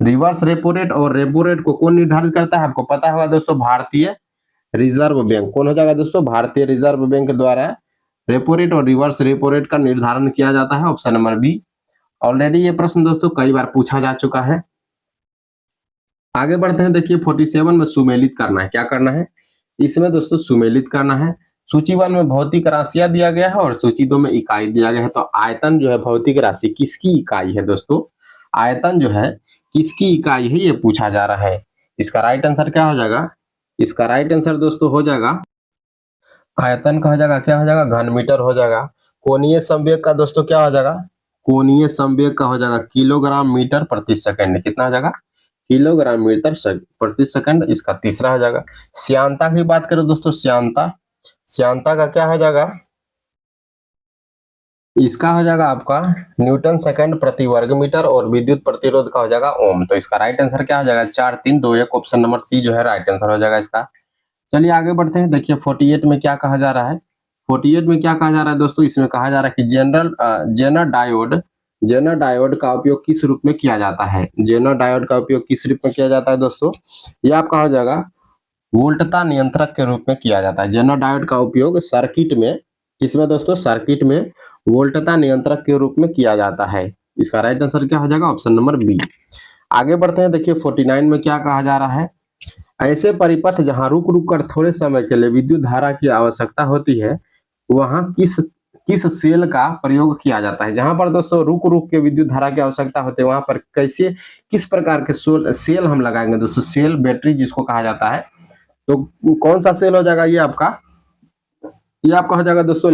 रिवर्स रेपो रेट और रेपो रेट को कौन निर्धारित करता है? आपको पता होगा दोस्तों, भारतीय रिजर्व बैंक। कौन हो जाएगा दोस्तों? भारतीय रिजर्व बैंक द्वारा रेपो रेट और रिवर्स रेपो रेट का निर्धारण किया जाता है। Option number B. ऑलरेडी ये प्रश्न दोस्तों कई बार पूछा जा चुका है। आगे बढ़ते हैं, देखिए 47 में सुमेलित करना है। क्या करना है इसमें दोस्तों? सुमेलित करना है। सूची 1 में भौतिक राशियां दिया गया है और सूची 2 में इकाई दिया गया है। तो आयतन जो है भौतिक राशि किसकी इकाई है दोस्तों? आयतन जो है किसकी इकाई है ये पूछा जा रहा है। इसका राइट आंसर क्या हो जाएगा? इसका राइट आंसर दोस्तों हो जाएगा आयतन का हो जाएगा, क्या हो जाएगा? घन मीटर हो जाएगा। कोणीय संवेग का दोस्तों क्या हो जाएगा? कोणीय संवेग का हो जाएगा किलोग्राम मीटर प्रति सेकंड। कितना हो जाएगा? किलोग्राम मीटर प्रति सेकंड। इसका तीसरा हो जाएगा। श्यानता की बात करें दोस्तों, श्यानता का क्या हो जाएगा? इसका हो जाएगा आपका न्यूटन सेकंड प्रति वर्ग मीटर और विद्युत प्रतिरोध का हो जाएगा ओम। तो इसका राइट आंसर क्या हो जाएगा? 4 3 2 1। ऑप्शन नंबर सी जो है राइट आंसर हो जाएगा इसका। चलिए आगे बढ़ते हैं, देखिए 48 में क्या कहा जा रहा है। 48 में क्या कहा जा रहा है दोस्तों? इसमें कहा जा रहा है कि जेनर डायोड का उपयोग किस रूप में किया जाता है? जेनर डायोड का उपयोग किस रूप में किया जाता है दोस्तों? ये आपका हो जाएगा वोल्टता नियंत्रक के रूप में किया जाता है। जेनर डायोड का उपयोग सर्किट में, किसमें दोस्तों? सर्किट में वोल्टता नियंत्रक के रूप में किया जाता है। इसका राइट आंसर क्या हो जाएगा? Option number B. आगे बढ़ते हैं, देखिए 49 में क्या कहा जा रहा है। ऐसे परिपथ जहां रुक रुक कर थोड़े समय के लिए विद्युत धारा की आवश्यकता होती है, वहां किस किस सेल का प्रयोग किया जाता है? जहां पर दोस्तों रुक रुक के विद्युत धारा की आवश्यकता होती है, वहां पर कैसे किस प्रकार के सेल हम लगाएंगे दोस्तों? सेल बैटरी जिसको कहा जाता है। तो कौन सा सेल हो जाएगा ये आपका? ये आपका हो जाएगा दोस्तों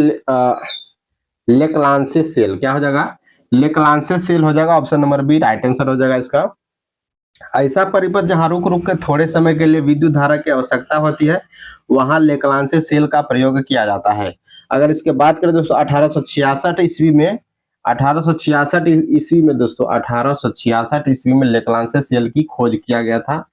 लेक्लांसे सेल। क्या हो जाएगा? लेक्लांसे सेल हो जाएगा। Option number B right answer हो जाएगा इसका। ऐसा परिपथ जहां रुक रुक के थोड़े समय के लिए विद्युत धारा की आवश्यकता होती है, वहां लेक्लांसे सेल का प्रयोग किया जाता है। अगर इसके बात करें दोस्तों 1866 ईस्वी में, 1866 ईस्वी में दोस्तों 1866 ईस्वी में लेक्लांसे सेल की खोज किया गया था।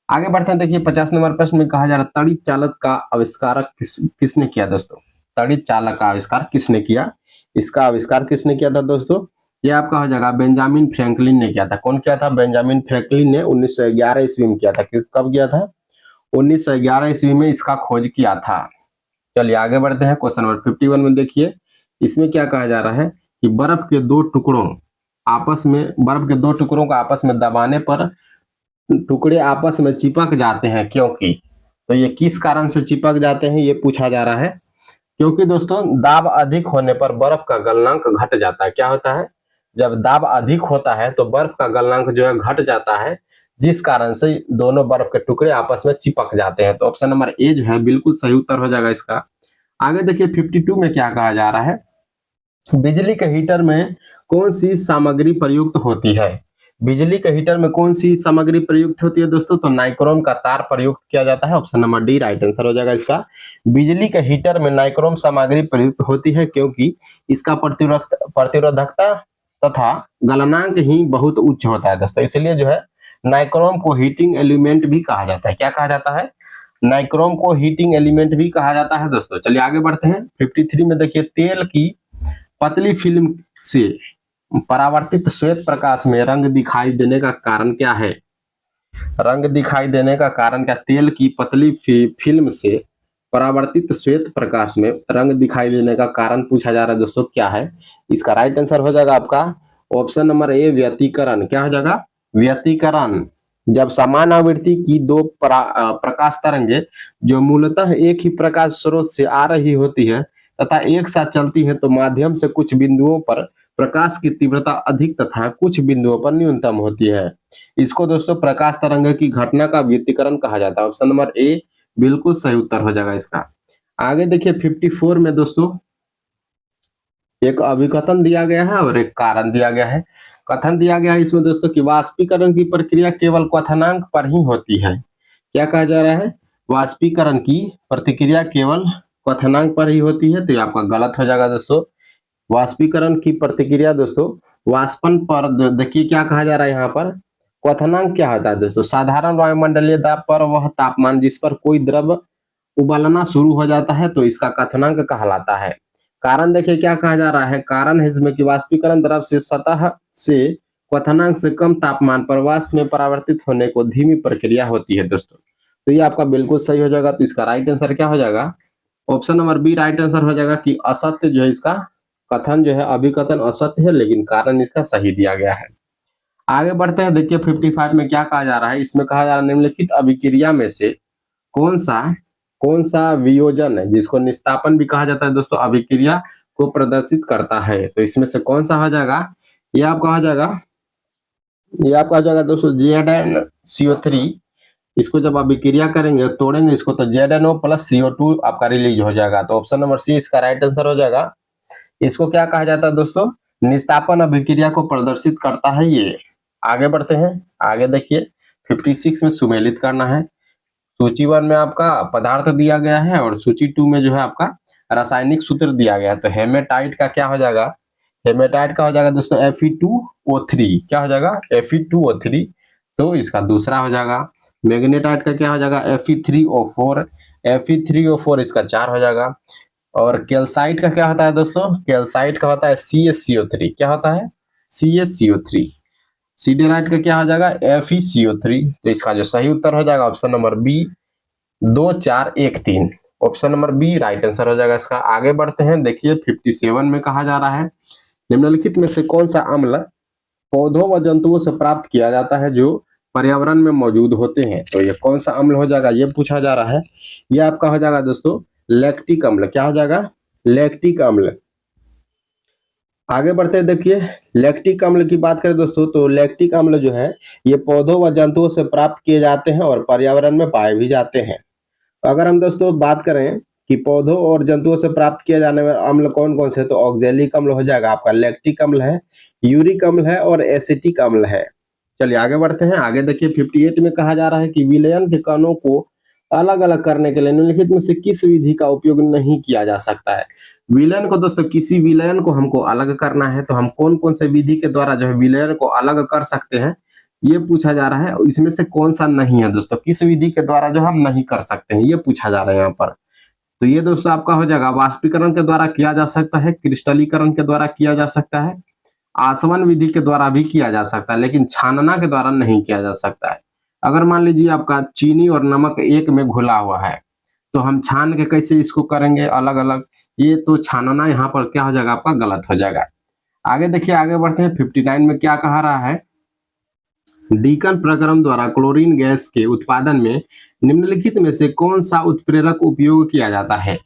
आगे बढ़ते हैं, देखिए 50 नंबर प्रश्न में कहा जा रहा है तड़ित चालक का आविष्कारक किसने किया दोस्तों? तड़ित चालक का आविष्कार किसने किया? इसका आविष्कार किसने किया था दोस्तों? ये आपका हो जाएगा बेंजामिन फ्रैंकलिन ने किया था। कौन किया था? बेंजामिन फ्रैंकलिन ने 1911 ईस्वी में किया था। कब किया था? 1911 ईस्वी में इसका खोज किया था। चलिए आगे बढ़ते हैं, क्वेश्चन नंबर 51 में देखिए इसमें क्या कहा जा रहा है कि बर्फ के दो टुकड़ों को आपस में दबाने पर टुकड़े आपस में चिपक जाते हैं, क्योंकि? तो ये किस कारण से चिपक जाते हैं ये पूछा जा रहा है। क्योंकि दोस्तों दाब अधिक होने पर बर्फ का गलनांक घट जाता है। क्या होता है? जब दाब अधिक होता है तो बर्फ का गलनांक जो है घट जाता है, जिस कारण से दोनों बर्फ के टुकड़े आपस में चिपक जाते हैं। तो ऑप्शन नंबर ए जो है बिल्कुल सही उत्तर हो जाएगा इसका। आगे देखिए 52 में क्या कहा जा रहा है। बिजली के हीटर में कौन सी सामग्री प्रयुक्त होती है? बिजली के हीटर में कौन सी सामग्री प्रयुक्त होती है दोस्तों? तो नाइक्रोम का तार प्रयुक्त किया जाता है। Option number D right answer हो जाएगा इसका। बिजली के हीटर में नाइक्रोम सामग्री प्रयुक्त होती है क्योंकि इसका प्रतिरोधकता तथा गलनांक ही बहुत उच्च होता है दोस्तों, इसलिए जो है नाइक्रोम को हीटिंग एलिमेंट भी कहा जाता है। क्या कहा जाता है? नाइक्रोम को हीटिंग एलिमेंट भी कहा जाता है दोस्तों। चलिए आगे बढ़ते हैं, 53 में देखिए तेल की पतली फिल्म से परावर्तित श्वेत प्रकाश में रंग दिखाई देने का कारण क्या है? रंग दिखाई देने का कारण क्या? तेल की पतली फिल्म से परावर्तित श्वेत प्रकाश में रंग दिखाई देने का कारण पूछा जा रहा है दोस्तों, क्या है? इसका राइट आंसर हो जाएगा आपका ऑप्शन नंबर ए व्यतिकरण। क्या हो जाएगा? व्यतिकरण। जब समान आवृत्ति की दो प्रकाश तरंगे जो मूलतः एक ही प्रकाश स्रोत से आ रही होती है तथा एक साथ चलती है तो माध्यम से कुछ बिंदुओं पर प्रकाश की तीव्रता अधिक तथा कुछ बिंदुओं पर न्यूनतम होती है। इसको दोस्तों प्रकाश तरंग की घटना का व्यतिकरण कहा जाता है। ऑप्शन नंबर ए बिल्कुल सही उत्तर हो जाएगा इसका। आगे देखिए 54 में दोस्तों एक अभिकथन दिया गया है और एक कारण दिया गया है। कथन दिया गया है इसमें दोस्तों कि वाष्पीकरण की प्रक्रिया केवल क्वथनांक पर ही होती है। क्या कहा जा रहा है? वाष्पीकरण की प्रतिक्रिया केवल क्वथनांक पर ही होती है। तो ये आपका गलत हो जाएगा दोस्तों। वाष्पीकरण की प्रतिक्रिया दोस्तों वाष्पन पर, देखिए क्या कहा जा रहा है यहाँ पर, क्वथनांक क्या होता है दोस्तों? साधारण वायुमंडलीय दाब पर वह तापमान जिस पर कोई द्रव उबलना शुरू हो जाता है तो इसका क्वथनांक कहलाता है। कारण देखिए क्या कहा जा रहा है, कारण है इसमें कि वाष्पीकरण द्रव से सतह से क्वथनांक से कम तापमान पर वाष्प में परावर्तित होने को धीमी प्रक्रिया होती है दोस्तों। तो ये आपका बिल्कुल सही हो जाएगा। तो इसका राइट आंसर क्या हो जाएगा, option number B right answer हो जाएगा कि असत्य जो है इसका कथन जो है, अभिकथन असत्य है लेकिन कारण इसका सही दिया गया है। आगे बढ़ते हैं, देखिए 55 में क्या कहा जा रहा है, इसमें कहा जा रहा है निम्नलिखित अभिक्रिया में से कौन सा वियोजन है जिसको निस्तापन भी कहा जाता है दोस्तों, अभिक्रिया को प्रदर्शित करता है। तो इसमें से कौन सा हो जाएगा, ये आपका हो जाएगा दोस्तों ZnCO3। इसको जब अभिक्रिया करेंगे तोड़ेंगे इसको तो ZnO प्लस CO2 आपका रिलीज हो जाएगा। तो ऑप्शन नंबर सी इसका राइट आंसर हो जाएगा। इसको क्या कहा जाता है दोस्तों, निस्तापन अभिक्रिया को प्रदर्शित करता है ये। आगे बढ़ते हैं, आगे देखिए 56 में सुमेलित करना है। सूची 1 में आपका पदार्थ दिया गया है और सूची 2 में जो है आपका रासायनिक सूत्र दिया गया है। तो हेमेटाइट का क्या हो जाएगा, हेमेटाइट का हो जाएगा दोस्तों Fe2O3। क्या हो जाएगा, Fe2O3। तो इसका दूसरा हो जाएगा। मैग्नेटाइट का क्या हो जाएगा, Fe3O4। Fe3O4 इसका 4 हो जाएगा। और कैल्साइट का क्या होता है दोस्तों, कैल्साइट का होता है CaCO3। क्या होता है, CaCO3। सीडेराइट का क्या हो जाएगा, FeCO3। तो इसका जो सही उत्तर हो जाएगा option number B 2 4 1 3। Option number B right answer हो जाएगा इसका। आगे बढ़ते हैं, देखिए 57 में कहा जा रहा है निम्नलिखित में से कौन सा अम्ल पौधों व जंतुओं से प्राप्त किया जाता है जो पर्यावरण में मौजूद होते हैं। तो ये कौन सा अम्ल हो जाएगा, ये पूछा जा रहा है। ये आपका हो जाएगा दोस्तों लैक्टिक अम्ल। क्या हो जाएगा, लैक्टिक अम्ल। आगे बढ़ते हैं, देखिए लैक्टिक अम्ल की बात करें दोस्तों तो लैक्टिक अम्ल जो है ये पौधों व जंतुओं से प्राप्त किए जाते हैं और पर्यावरण में पाए भी जाते हैं। अगर हम दोस्तों बात करें कि पौधों और जंतुओं से प्राप्त किए जाने वाले अम्ल कौन कौन से, तो ऑक्जेलिक अम्ल हो जाएगा आपका, लैक्टिक अम्ल है, यूरिक अम्ल है और एसिटिक अम्ल है। चलिए आगे बढ़ते हैं, आगे देखिए 58 में कहा जा रहा है कि विलयन के कणों को अलग अलग करने के लिए निम्नलिखित में से किस विधि का उपयोग नहीं किया जा सकता है। विलयन को दोस्तों, किसी विलयन को हमको अलग करना है तो हम कौन कौन से विधि के द्वारा जो है विलयन को अलग कर सकते हैं, ये पूछा जा रहा है। इसमें से कौन सा नहीं है दोस्तों, किस विधि के द्वारा जो हम नहीं कर सकते हैं, ये पूछा जा रहा है यहाँ पर। तो ये दोस्तों आपका हो जाएगा वाष्पीकरण के द्वारा किया जा सकता है, क्रिस्टलीकरण के द्वारा किया जा सकता है, आसवन विधि के द्वारा भी किया जा सकता है, लेकिन छानना के द्वारा नहीं किया जा सकता है। अगर मान लीजिए आपका चीनी और नमक एक में घुला हुआ है तो हम छान के कैसे इसको करेंगे अलग अलग, ये तो छानना यहाँ पर क्या हो जाएगा आपका, गलत हो जाएगा। आगे देखिए, आगे बढ़ते हैं 59 में क्या कहा रहा है, डीकन प्रक्रम द्वारा क्लोरीन गैस के उत्पादन में निम्नलिखित में से कौन सा उत्प्रेरक उपयोग किया जाता है।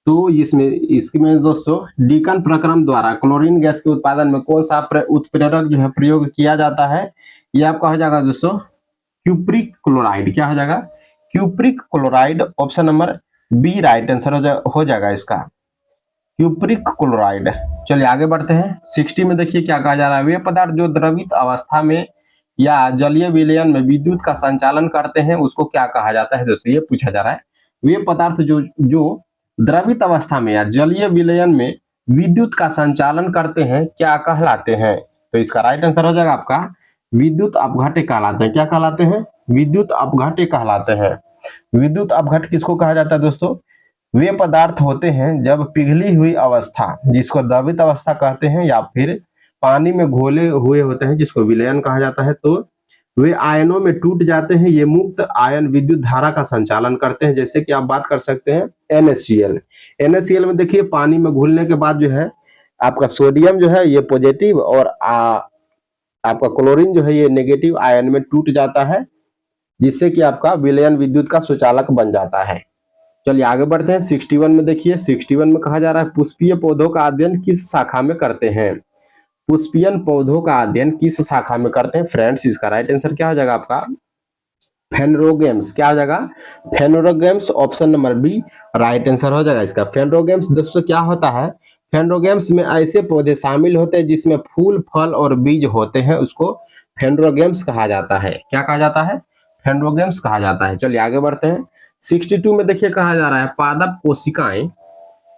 तो इसमें दोस्तों डीकन प्रक्रम द्वारा क्लोरीन गैस के उत्पादन में कौन सा उत्प्रेरक जो है प्रयोग किया जाता है, ये आपका हो जाएगा दोस्तों क्यूप्रिक क्लोराइड। क्या हो जाएगा, cupric chloride. Option number B right answer हो जाएगा इसका, क्यूप्रिक क्लोराइड। चलिए आगे बढ़ते हैं 60 में देखिए क्या कहा जा रहा है, वे पदार्थ जो द्रवित अवस्था में या जलीय विलयन में विद्युत का संचालन करते हैं उसको क्या कहा जाता है दोस्तों, ये पूछा जा रहा है। वे पदार्थ जो द्रवित अवस्था में या जलीय विलयन में विद्युत का संचालन करते हैं क्या कहलाते हैं। तो इसका राइट आंसर हो जाएगा आपका विद्युत अपघट्य कहलाते हैं। क्या कहलाते हैं, विद्युत अपघट्य कहलाते हैं। विद्युत अपघट्य किसको कहा जाता है दोस्तों, वे पदार्थ होते हैं जब पिघली हुई अवस्था जिसको द्रवित अवस्था कहते हैं या फिर पानी में घोले हुए होते हैं जिसको विलयन कहा जाता है, तो वे आयनों में टूट जाते हैं। ये मुक्त आयन विद्युत धारा का संचालन करते हैं। जैसे कि आप बात कर सकते हैं NaCl में देखिए पानी में घुलने के बाद जो है आपका सोडियम जो है ये पॉजिटिव और आपका क्लोरीन जो है ये नेगेटिव आयन में टूट जाता है, जिससे कि आपका विलयन विद्युत का सुचालक बन जाता है। चलिए आगे बढ़ते हैं 61 में देखिए 61 में कहा जा रहा है पुष्पीय पौधों का अध्ययन किस शाखा में करते हैं। पुष्पीय पौधों का अध्ययन किस शाखा में करते हैं फ्रेंड्स, इसका राइट आंसर क्या हो जाएगा आपका फेनोरोगेम्स। क्या हो जाएगा, phanerogams. Option number B right answer हो जाएगा इसका। फेनोरोगेम्स दोस्तों क्या होता है, फेनोरोगेम्स में ऐसे पौधे शामिल होते हैं जिसमें फूल फल और बीज होते हैं, उसको फेनोरोगेम्स कहा जाता है। क्या कहा जाता है, फेनोरोगेम्स कहा जाता है। चलिए आगे बढ़ते हैं 62 में देखिए कहा जा रहा है पादप कोशिकाएं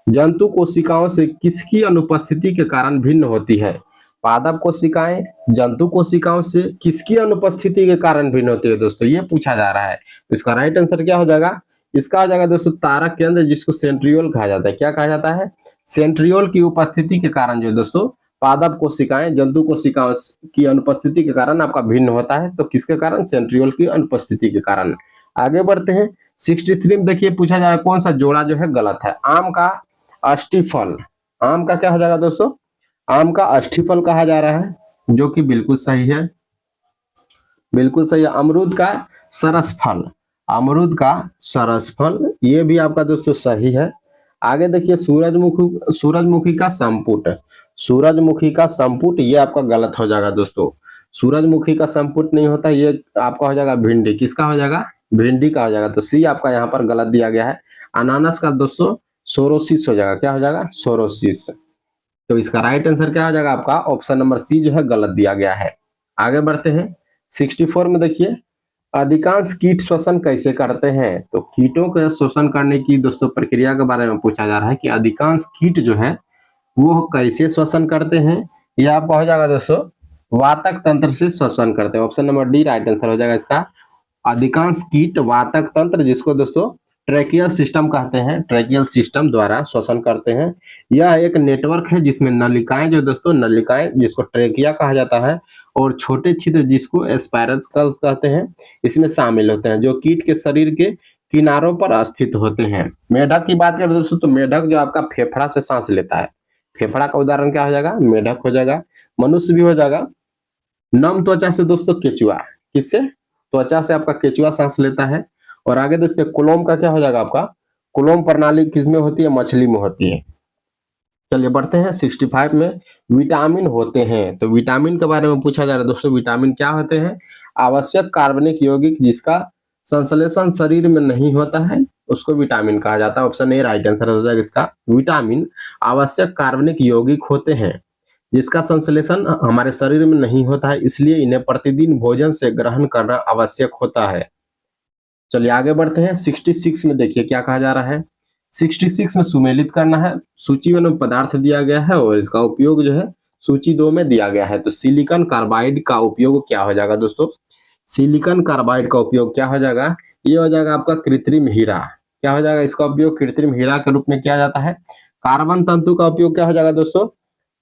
जंतु कोशिकाओं से किसकी अनुपस्थिति के कारण भिन्न होती है। पादप कोशिकाएं जंतु कोशिकाओं से किसकी अनुपस्थिति के कारण भिन्न होती है दोस्तों, ये पूछा जा रहा है। तो इसका राइट आंसर क्या हो जाएगा, इसका हो जाएगा दोस्तों तारा केंद्र, जिसको सेंट्रियोल कहा जाता है। क्या कहा जाता है? सेंट्रियोल की उपस्थिति के कारण जो दोस्तों पादप कोशिकाएं जंतु कोशिकाओं की अनुपस्थिति के कारण आपका भिन्न होता है। तो किसके कारण? सेंट्रियोल की अनुपस्थिति के कारण। आगे बढ़ते हैं 63 में देखिए पूछा जा रहा है कौन सा जोड़ा जो है गलत है। आम का अष्टिफल, आम का क्या हो जाएगा दोस्तों? आम का अष्टिफल कहा जा रहा है, जो कि बिल्कुल सही है, बिल्कुल सही है। अमरूद का सरस फल, अमरूद का सरस फल, ये भी आपका दोस्तों सही है। आगे देखिए सूरजमुखी, सूरजमुखी का संपुट, सूरजमुखी का संपुट ये आपका गलत हो जाएगा दोस्तों। सूरजमुखी का संपुट नहीं होता, ये आपका हो जाएगा भिंडी। किसका हो जाएगा? भिंडी का हो जाएगा। तो सी आपका यहाँ पर गलत दिया गया है। अनानास का दोस्तों सोरोसिस हो जाएगा। क्या हो जाएगा? सोरोसिस। तो इसका राइट आंसर क्या हो जाएगा आपका? ऑप्शन नंबर सी जो है गलत दिया गया है। आगे बढ़ते हैं 64 में देखिए अधिकांश कीट श्वसन कैसे करते हैं। तो कीटों के श्वसन करने की दोस्तों प्रक्रिया के बारे में पूछा जा रहा है कि अधिकांश कीट जो है वो कैसे श्वसन करते हैं। ये आपका हो जाएगा दोस्तों वातक तंत्र से श्वसन करते हैं। Option number D right answer हो जाएगा इसका। अधिकांश कीट वातक तंत्र, जिसको दोस्तों ट्रैकियल सिस्टम कहते हैं, ट्रैकियल सिस्टम द्वारा श्वसन करते हैं। यह एक नेटवर्क है जिसमें नलिकाएं जो दोस्तों नलिकाएं जिसको ट्रैकिया कहा जाता है और छोटे छिद्र जिसको एस्पायरल्स कहते हैं इसमें शामिल होते हैं, जो कीट के शरीर के किनारों पर स्थित होते हैं। मेढक की बात करें दोस्तों तो मेढक जो आपका फेफड़ा से सांस लेता है, फेफड़ा का उदाहरण क्या हो जाएगा? मेढक हो जाएगा। मनुष्य भी हो जाएगा। नम त्वचा से दोस्तों केचुआ, किससे? त्वचा से आपका केचुआ सांस लेता है। और आगे देखते हैं कोलोम का क्या हो जाएगा आपका? कोलोम प्रणाली किसमें होती है? मछली में होती है। चलिए बढ़ते हैं 65 में विटामिन होते हैं। तो विटामिन के बारे में पूछा जा रहा है दोस्तों। विटामिन क्या होते हैं? आवश्यक कार्बनिक यौगिक जिसका संश्लेषण शरीर में नहीं होता है उसको विटामिन कहा जाता है। ऑप्शन ए राइट आंसर हो जाएगा इसका। विटामिन आवश्यक कार्बनिक यौगिक होते हैं जिसका संश्लेषण हमारे शरीर में नहीं होता है, इसलिए इन्हें प्रतिदिन भोजन से ग्रहण करना आवश्यक होता है। चलिए आगे बढ़ते हैं 66 में देखिए क्या कहा जा रहा है। 66 में सुमेलित करना है। सूची में पदार्थ दिया गया है और इसका उपयोग जो है सूची 2 में दिया गया है। तो सिलिकॉन कार्बाइड का उपयोग क्या हो जाएगा दोस्तों? सिलिकॉन कार्बाइड का उपयोग क्या हो जाएगा? ये हो जाएगा आपका कृत्रिम हीरा। क्या हो जाएगा? इसका उपयोग कृत्रिम हीरा के रूप में किया जाता है। कार्बन तंतु का उपयोग क्या हो जाएगा दोस्तों?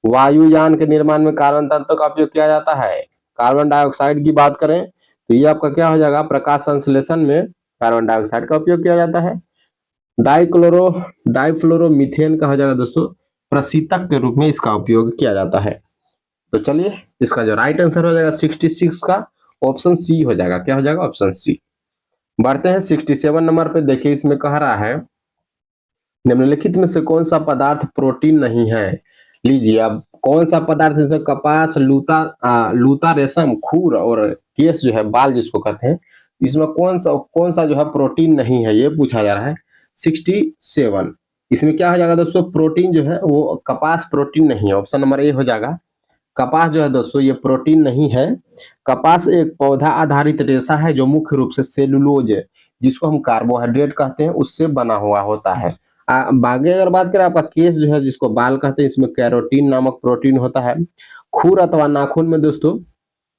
वायुयान के निर्माण में कार्बन तंतु का उपयोग किया जाता है। कार्बन डाइऑक्साइड की बात करें तो ये आपका क्या हो जाएगा? प्रकाश संश्लेषण में कार्बन डाइऑक्साइड का उपयोग किया जाता है। डाइफ्लोरोमीथेन का हो जाएगा दोस्तों प्रशीतक के रूप में इसका उपयोग किया जाता है। तो चलिए इसका जो राइट आंसर हो जाएगा 66 का ऑप्शन सी हो जाएगा। क्या हो जाएगा? Option C. बढ़ते हैं 67 नंबर पे। देखिए इसमें कह रहा है निम्नलिखित में से कौन सा पदार्थ प्रोटीन नहीं है। लीजिए अब कौन सा पदार्थ जैसे कपास, लूता, रेशम, खूर और केस जो है बाल जिसको कहते हैं, इसमें कौन सा जो है प्रोटीन नहीं है ये पूछा जा रहा है। 67 इसमें क्या हो जाएगा दोस्तों? प्रोटीन जो है वो कपास प्रोटीन नहीं है। ऑप्शन नंबर ए हो जाएगा। कपास जो है दोस्तों ये प्रोटीन नहीं है। कपास एक पौधा आधारित रेशा है जो मुख्य रूप से सेलुलोज जिसको हम कार्बोहाइड्रेट कहते हैं उससे बना हुआ होता है। बाकी अगर बात करें आपका केस जो है जिसको बाल कहते हैं इसमें कैरोटीन नामक प्रोटीन होता है। खुर अथवा नाखून में दोस्तों,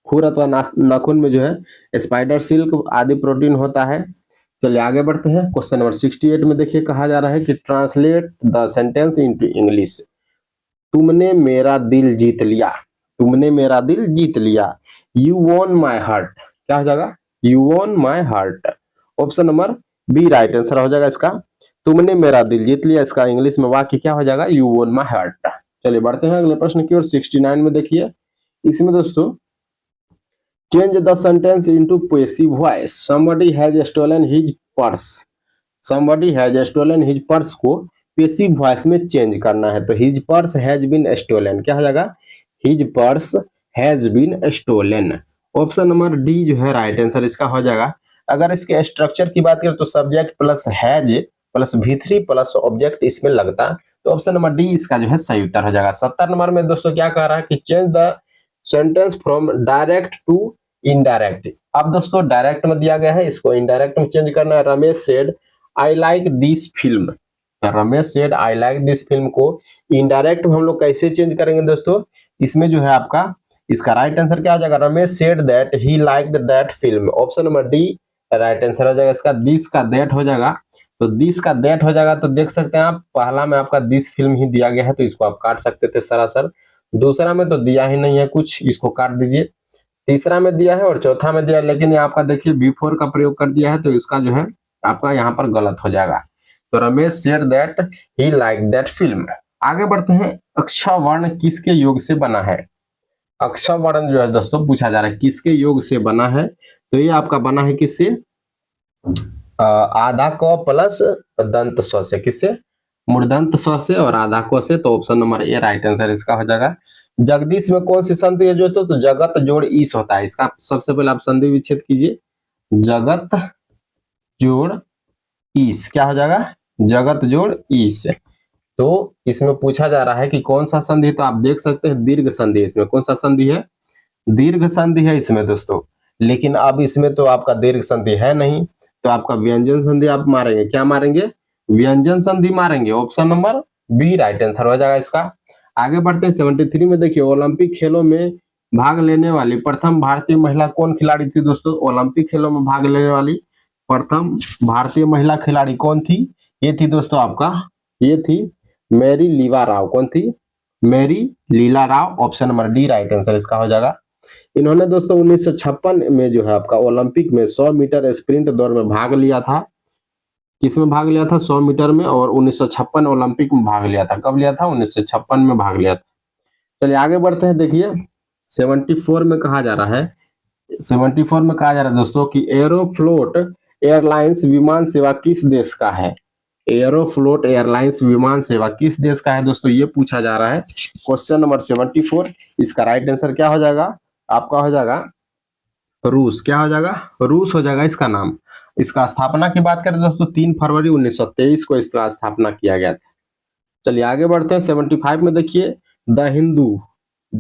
खुर अथवा नाखून में जो है स्पाइडर सिल्क आदि प्रोटीन होता है। चलिए आगे बढ़ते हैं क्वेश्चन नंबर 68 में। देखिए कहा जा रहा है कि translate the sentence into English. तुमने मेरा दिल जीत लिया, तुमने मेरा दिल जीत लिया। You won my heart. क्या हो जाएगा? You won my heart. Option number B right answer हो जाएगा इसका। तुमने मेरा दिल जीत लिया, इसका इंग्लिश में वाक्य क्या हो जाएगा? You won my heart. चलिए बढ़ते हैं अगले प्रश्न की ओर 69 में। देखिए इसमें दोस्तों change the sentence into passive voice. Somebody has stolen his purse. Somebody has stolen his purse को पैसिव वॉइस में चेंज करना है। तो his purse has been stolen. क्या हो जाएगा? His purse has been stolen. Option number D जो है राइट आंसर इसका हो जाएगा। अगर इसके स्ट्रक्चर की बात करें तो subject plus has plus V3 plus object इसमें लगता, तो ऑप्शन नंबर डी इसका जो है सही उत्तर हो जाएगा। 70 नंबर में दोस्तों क्या कह रहा है कि change the sentence from direct to indirect. अब दोस्तों डायरेक्ट में दिया गया है, इसको इनडायरेक्ट में चेंज करना है। Ramesh said I like this film. Ramesh said I like this film को इनडायरेक्ट हम लोग कैसे चेंज करेंगे दोस्तों? इसमें जो है आपका इसका राइट आंसर क्या आ जाएगा? Ramesh said that he liked that film. Option number D right answer हो जाएगा इसका दिस का दैट हो जाएगा। तो दिस का दैट हो जाएगा तो देख सकते हैं आप, पहला में आपका दिस फिल्म ही दिया गया है तो इसको आप काट सकते थे सरासर। दूसरा में तो दिया ही नहीं है कुछ, इसको काट दीजिए। तीसरा में दिया है और चौथा में दिया है, लेकिन ये आपका देखिए बिफोर का प्रयोग कर दिया है तो इसका जो है आपका यहाँ पर गलत हो जाएगा। तो Ramesh said that he like that film. आगे बढ़ते हैं, अक्षर वर्ण किसके योग से बना है? अक्षर वर्ण जो है दोस्तों पूछा जा रहा है किसके योग से बना है, तो ये आपका बना है किससे? आधा क प्लस दंत स से। किससे? मूर्धन्त स से और आधा क से। तो option number A right answer इसका हो जाएगा। जगदीश में कौन सी संधि है जो तो जगत जोड़ ईश होता है, इसका सबसे पहले आप संधि विच्छेद कीजिए। जगत जोड़ ईश क्या हो जाएगा? जगत जोड़ ईश। तो इसमें पूछा जा रहा है कि कौन सा संधि, तो आप देख सकते हैं दीर्घ संधि। इसमें कौन सा संधि है? दीर्घ संधि है इसमें दोस्तों। लेकिन अब इसमें तो आपका दीर्घ संधि है नहीं, तो आपका व्यंजन संधि आप मारेंगे। क्या मारेंगे? व्यंजन संधि मारेंगे। Option number B right answer हो जाएगा इसका। आगे बढ़ते हैं 73 में। देखिए ओलंपिक खेलों में भाग लेने वाली प्रथम भारतीय महिला कौन खिलाड़ी थी दोस्तों? ओलंपिक खेलों में भाग लेने वाली प्रथम भारतीय महिला खिलाड़ी कौन थी? ये थी दोस्तों आपका, ये थी मैरी लीला राव। कौन थी? Mary Leela Rao. Option number D right answer इसका हो जाएगा। इन्होंने दोस्तों 1956 में जो है आपका ओलंपिक में 100 मीटर स्प्रिंट दौड़ में भाग लिया था। किसमें भाग लिया था? 100 मीटर में। और 1956 ओलंपिक में भाग लिया था। कब लिया था? 1956 में भाग लिया था। चलिए आगे बढ़ते हैं। देखिए 74 में कहा जा रहा है, 74 में कहा जा रहा है दोस्तों कि एरोफ्लोट एयरलाइंस विमान सेवा किस देश का है? एरोफ्लोट एयरलाइंस विमान सेवा किस देश का है दोस्तों, ये पूछा जा रहा है। Question number 74। इसका राइट आंसर क्या हो जाएगा? आपका हो जाएगा रूस। क्या हो जाएगा? रूस हो जाएगा इसका नाम। इसका स्थापना की बात करें दोस्तों 3 फरवरी 1923 को इसका स्थापना किया गया था। चलिए आगे बढ़ते हैं 75 में। देखिए द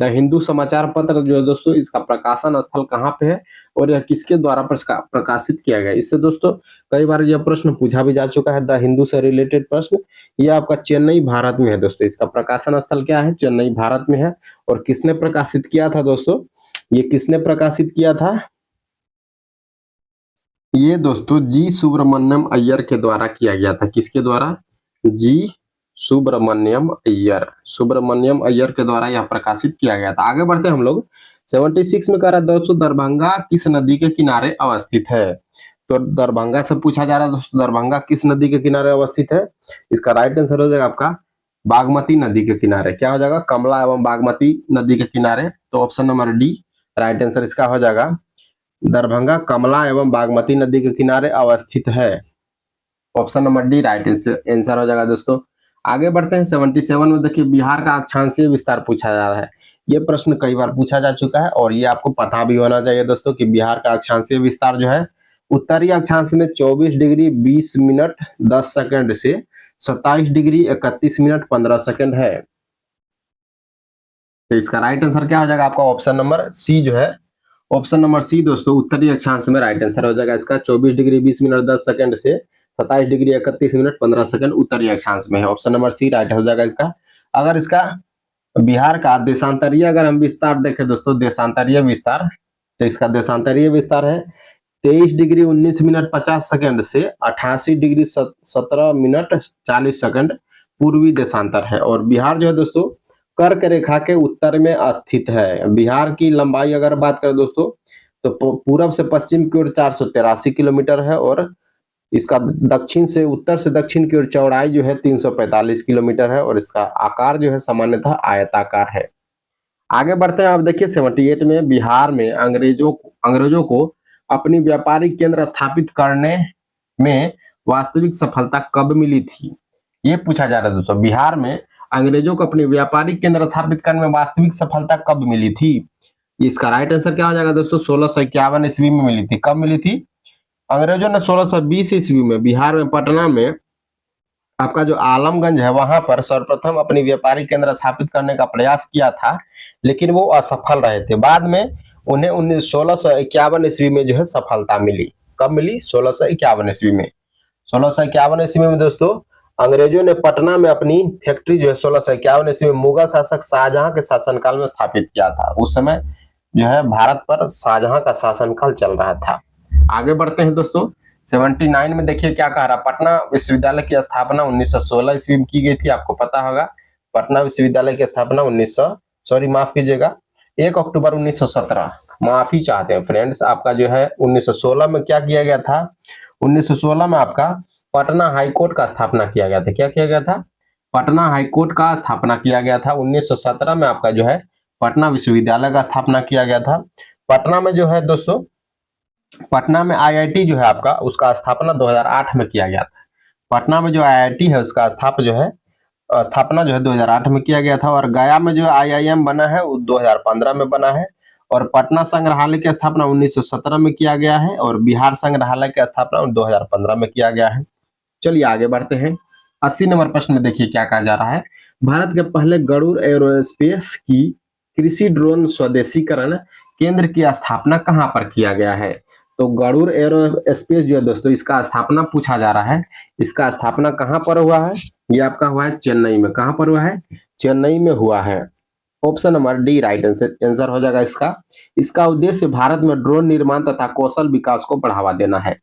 हिंदू समाचार पत्र जो है दोस्तों, इसका प्रकाशन स्थल कहाँ पे है और यह किसके द्वारा प्रकाशित किया गया? इससे दोस्तों कई बार यह प्रश्न पूछा भी जा चुका है, द हिंदू से रिलेटेड प्रश्न। यह आपका चेन्नई भारत में है दोस्तों। इसका प्रकाशन स्थल क्या है? चेन्नई भारत में है। और किसने प्रकाशित किया था दोस्तों? ये किसने प्रकाशित किया था? ये दोस्तों जी सुब्रमण्यम अय्यर के द्वारा किया गया था। किसके द्वारा? जी सुब्रमण्यम अय्यर के द्वारा यह प्रकाशित किया गया था। आगे बढ़ते हैं हम लोग 76 में कह रहा है दोस्तों दरभंगा किस नदी के किनारे अवस्थित है? तो दरभंगा से पूछा जा रहा है दोस्तों, दरभंगा किस नदी के किनारे अवस्थित है? इसका राइट आंसर हो जाएगा आपका बागमती नदी के किनारे। क्या हो जाएगा? कमला एवं बागमती नदी के किनारे। तो option number D right answer इसका हो जाएगा। दरभंगा कमला एवं बागमती नदी के किनारे अवस्थित है। Option number D right answer हो जाएगा दोस्तों। आगे बढ़ते हैं 77 में। देखिए बिहार का अक्षांशीय विस्तार पूछा जा रहा है। ये प्रश्न कई बार पूछा जा चुका है और ये आपको पता भी होना चाहिए दोस्तों कि बिहार का अक्षांशीय विस्तार जो है उत्तरी अक्षांश में 24 डिग्री 20 मिनट 10 सेकंड से 27 डिग्री 31 मिनट 15 सेकंड है। तो इसका राइट आंसर क्या हो जाएगा आपका? ऑप्शन नंबर सी जो है, ऑप्शन नंबर सी दोस्तों उत्तरी अक्षांश में राइट आंसर हो जाएगा इसका। 24 डिग्री 20 मिनट 10 सेकंड से 27 डिग्री 31 मिनट 15 सेकंड उत्तरी अक्षांश में है। ऑप्शन नंबर सी राइट हो जाएगा इसका। अगर इसका बिहार का देशांतरीय अगर हम विस्तार देखें दोस्तों, देशांतरीय विस्तार, तो इसका देशांतरीय विस्तार है 23 डिग्री 19 मिनट 50 सेकंड से 88 डिग्री 17 मिनट 40 सेकंड पूर्वी देशांतर है। और बिहार जो है दोस्तों कर्क रेखा के उत्तर में स्थित है। बिहार की लंबाई अगर बात करें दोस्तों तो पूरब से पश्चिम की ओर 483 किलोमीटर है और इसका दक्षिण से उत्तर से दक्षिण की ओर चौड़ाई जो है 345 किलोमीटर है और इसका आकार जो है सामान्यतः आयताकार है। आगे बढ़ते हैं। आप देखिए 78 में बिहार में अंग्रेजों को अपनी व्यापारिक केंद्र स्थापित करने में वास्तविक सफलता कब मिली थी? ये पूछा जा रहा है दोस्तों, बिहार में अंग्रेजों को अपनी व्यापारिक केंद्र स्थापित करने में वास्तविक सफलता कब मिली थी? इसका राइट आंसर क्या हो जाएगा दोस्तों? 1651 ईस्वी में मिली थी। कब मिली थी? अंग्रेजों ने 1620 ईस्वी में बिहार में पटना में आपका जो आलमगंज है वहां पर सर्वप्रथम अपनी व्यापारिक केंद्र स्थापित करने का प्रयास किया था, लेकिन वो असफल रहे थे। बाद में उन्हें 1651 ईस्वी में जो है सफलता मिली। कब मिली? 1651 ईस्वी में। 1651 ईस्वी में दोस्तों अंग्रेजों ने पटना में अपनी फैक्ट्री जो है 1651 ईस्वी में मुगल शासक शाहजहां के शासनकाल में स्थापित किया था। उस समय जो है भारत पर शाहजहां का शासनकाल चल रहा था। आगे बढ़ते हैं दोस्तों। 79 में देखिए क्या कह रहा है, पटना विश्वविद्यालय की स्थापना 1916 ईस्वी में की गई थी, आपको पता होगा। पटना विश्वविद्यालय की स्थापना 1 अक्टूबर 1917, माफी चाहते हैं फ्रेंड्स, आपका जो है 1916 में क्या किया गया था, 1916 में आपका पटना हाईकोर्ट का स्थापना किया गया था। क्या किया गया था? पटना हाईकोर्ट का स्थापना किया गया था। 1917 में आपका जो है पटना विश्वविद्यालय का स्थापना किया गया था। पटना में जो है दोस्तों, पटना में आईआईटी जो है आपका, उसका स्थापना 2008 में किया गया था। पटना में जो आईआईटी है उसका स्थापना जो है 2008 में किया गया था। और गया में जो आईआईएम बना है वो 2015 में बना है। और पटना संग्रहालय की स्थापना 1917 में किया गया है और बिहार संग्रहालय की स्थापना 2015 में किया गया है। चलिए आगे बढ़ते हैं। 80 नंबर प्रश्न में देखिए क्या कहा जा रहा है, भारत के पहले गरुड़ एरोस्पेस की कृषि ड्रोन स्वदेशीकरण केंद्र की स्थापना कहां पर किया गया है? तो गरुड़ एरोस्पेस जो है दोस्तों, इसका स्थापना पूछा जा रहा है, इसका स्थापना कहां पर हुआ है? ये आपका हुआ है चेन्नई में। कहां पर हुआ है? चेन्नई में हुआ है। Option number D right answer हो जाएगा इसका। इसका उद्देश्य भारत में ड्रोन निर्माण तथा कौशल विकास को बढ़ावा देना है।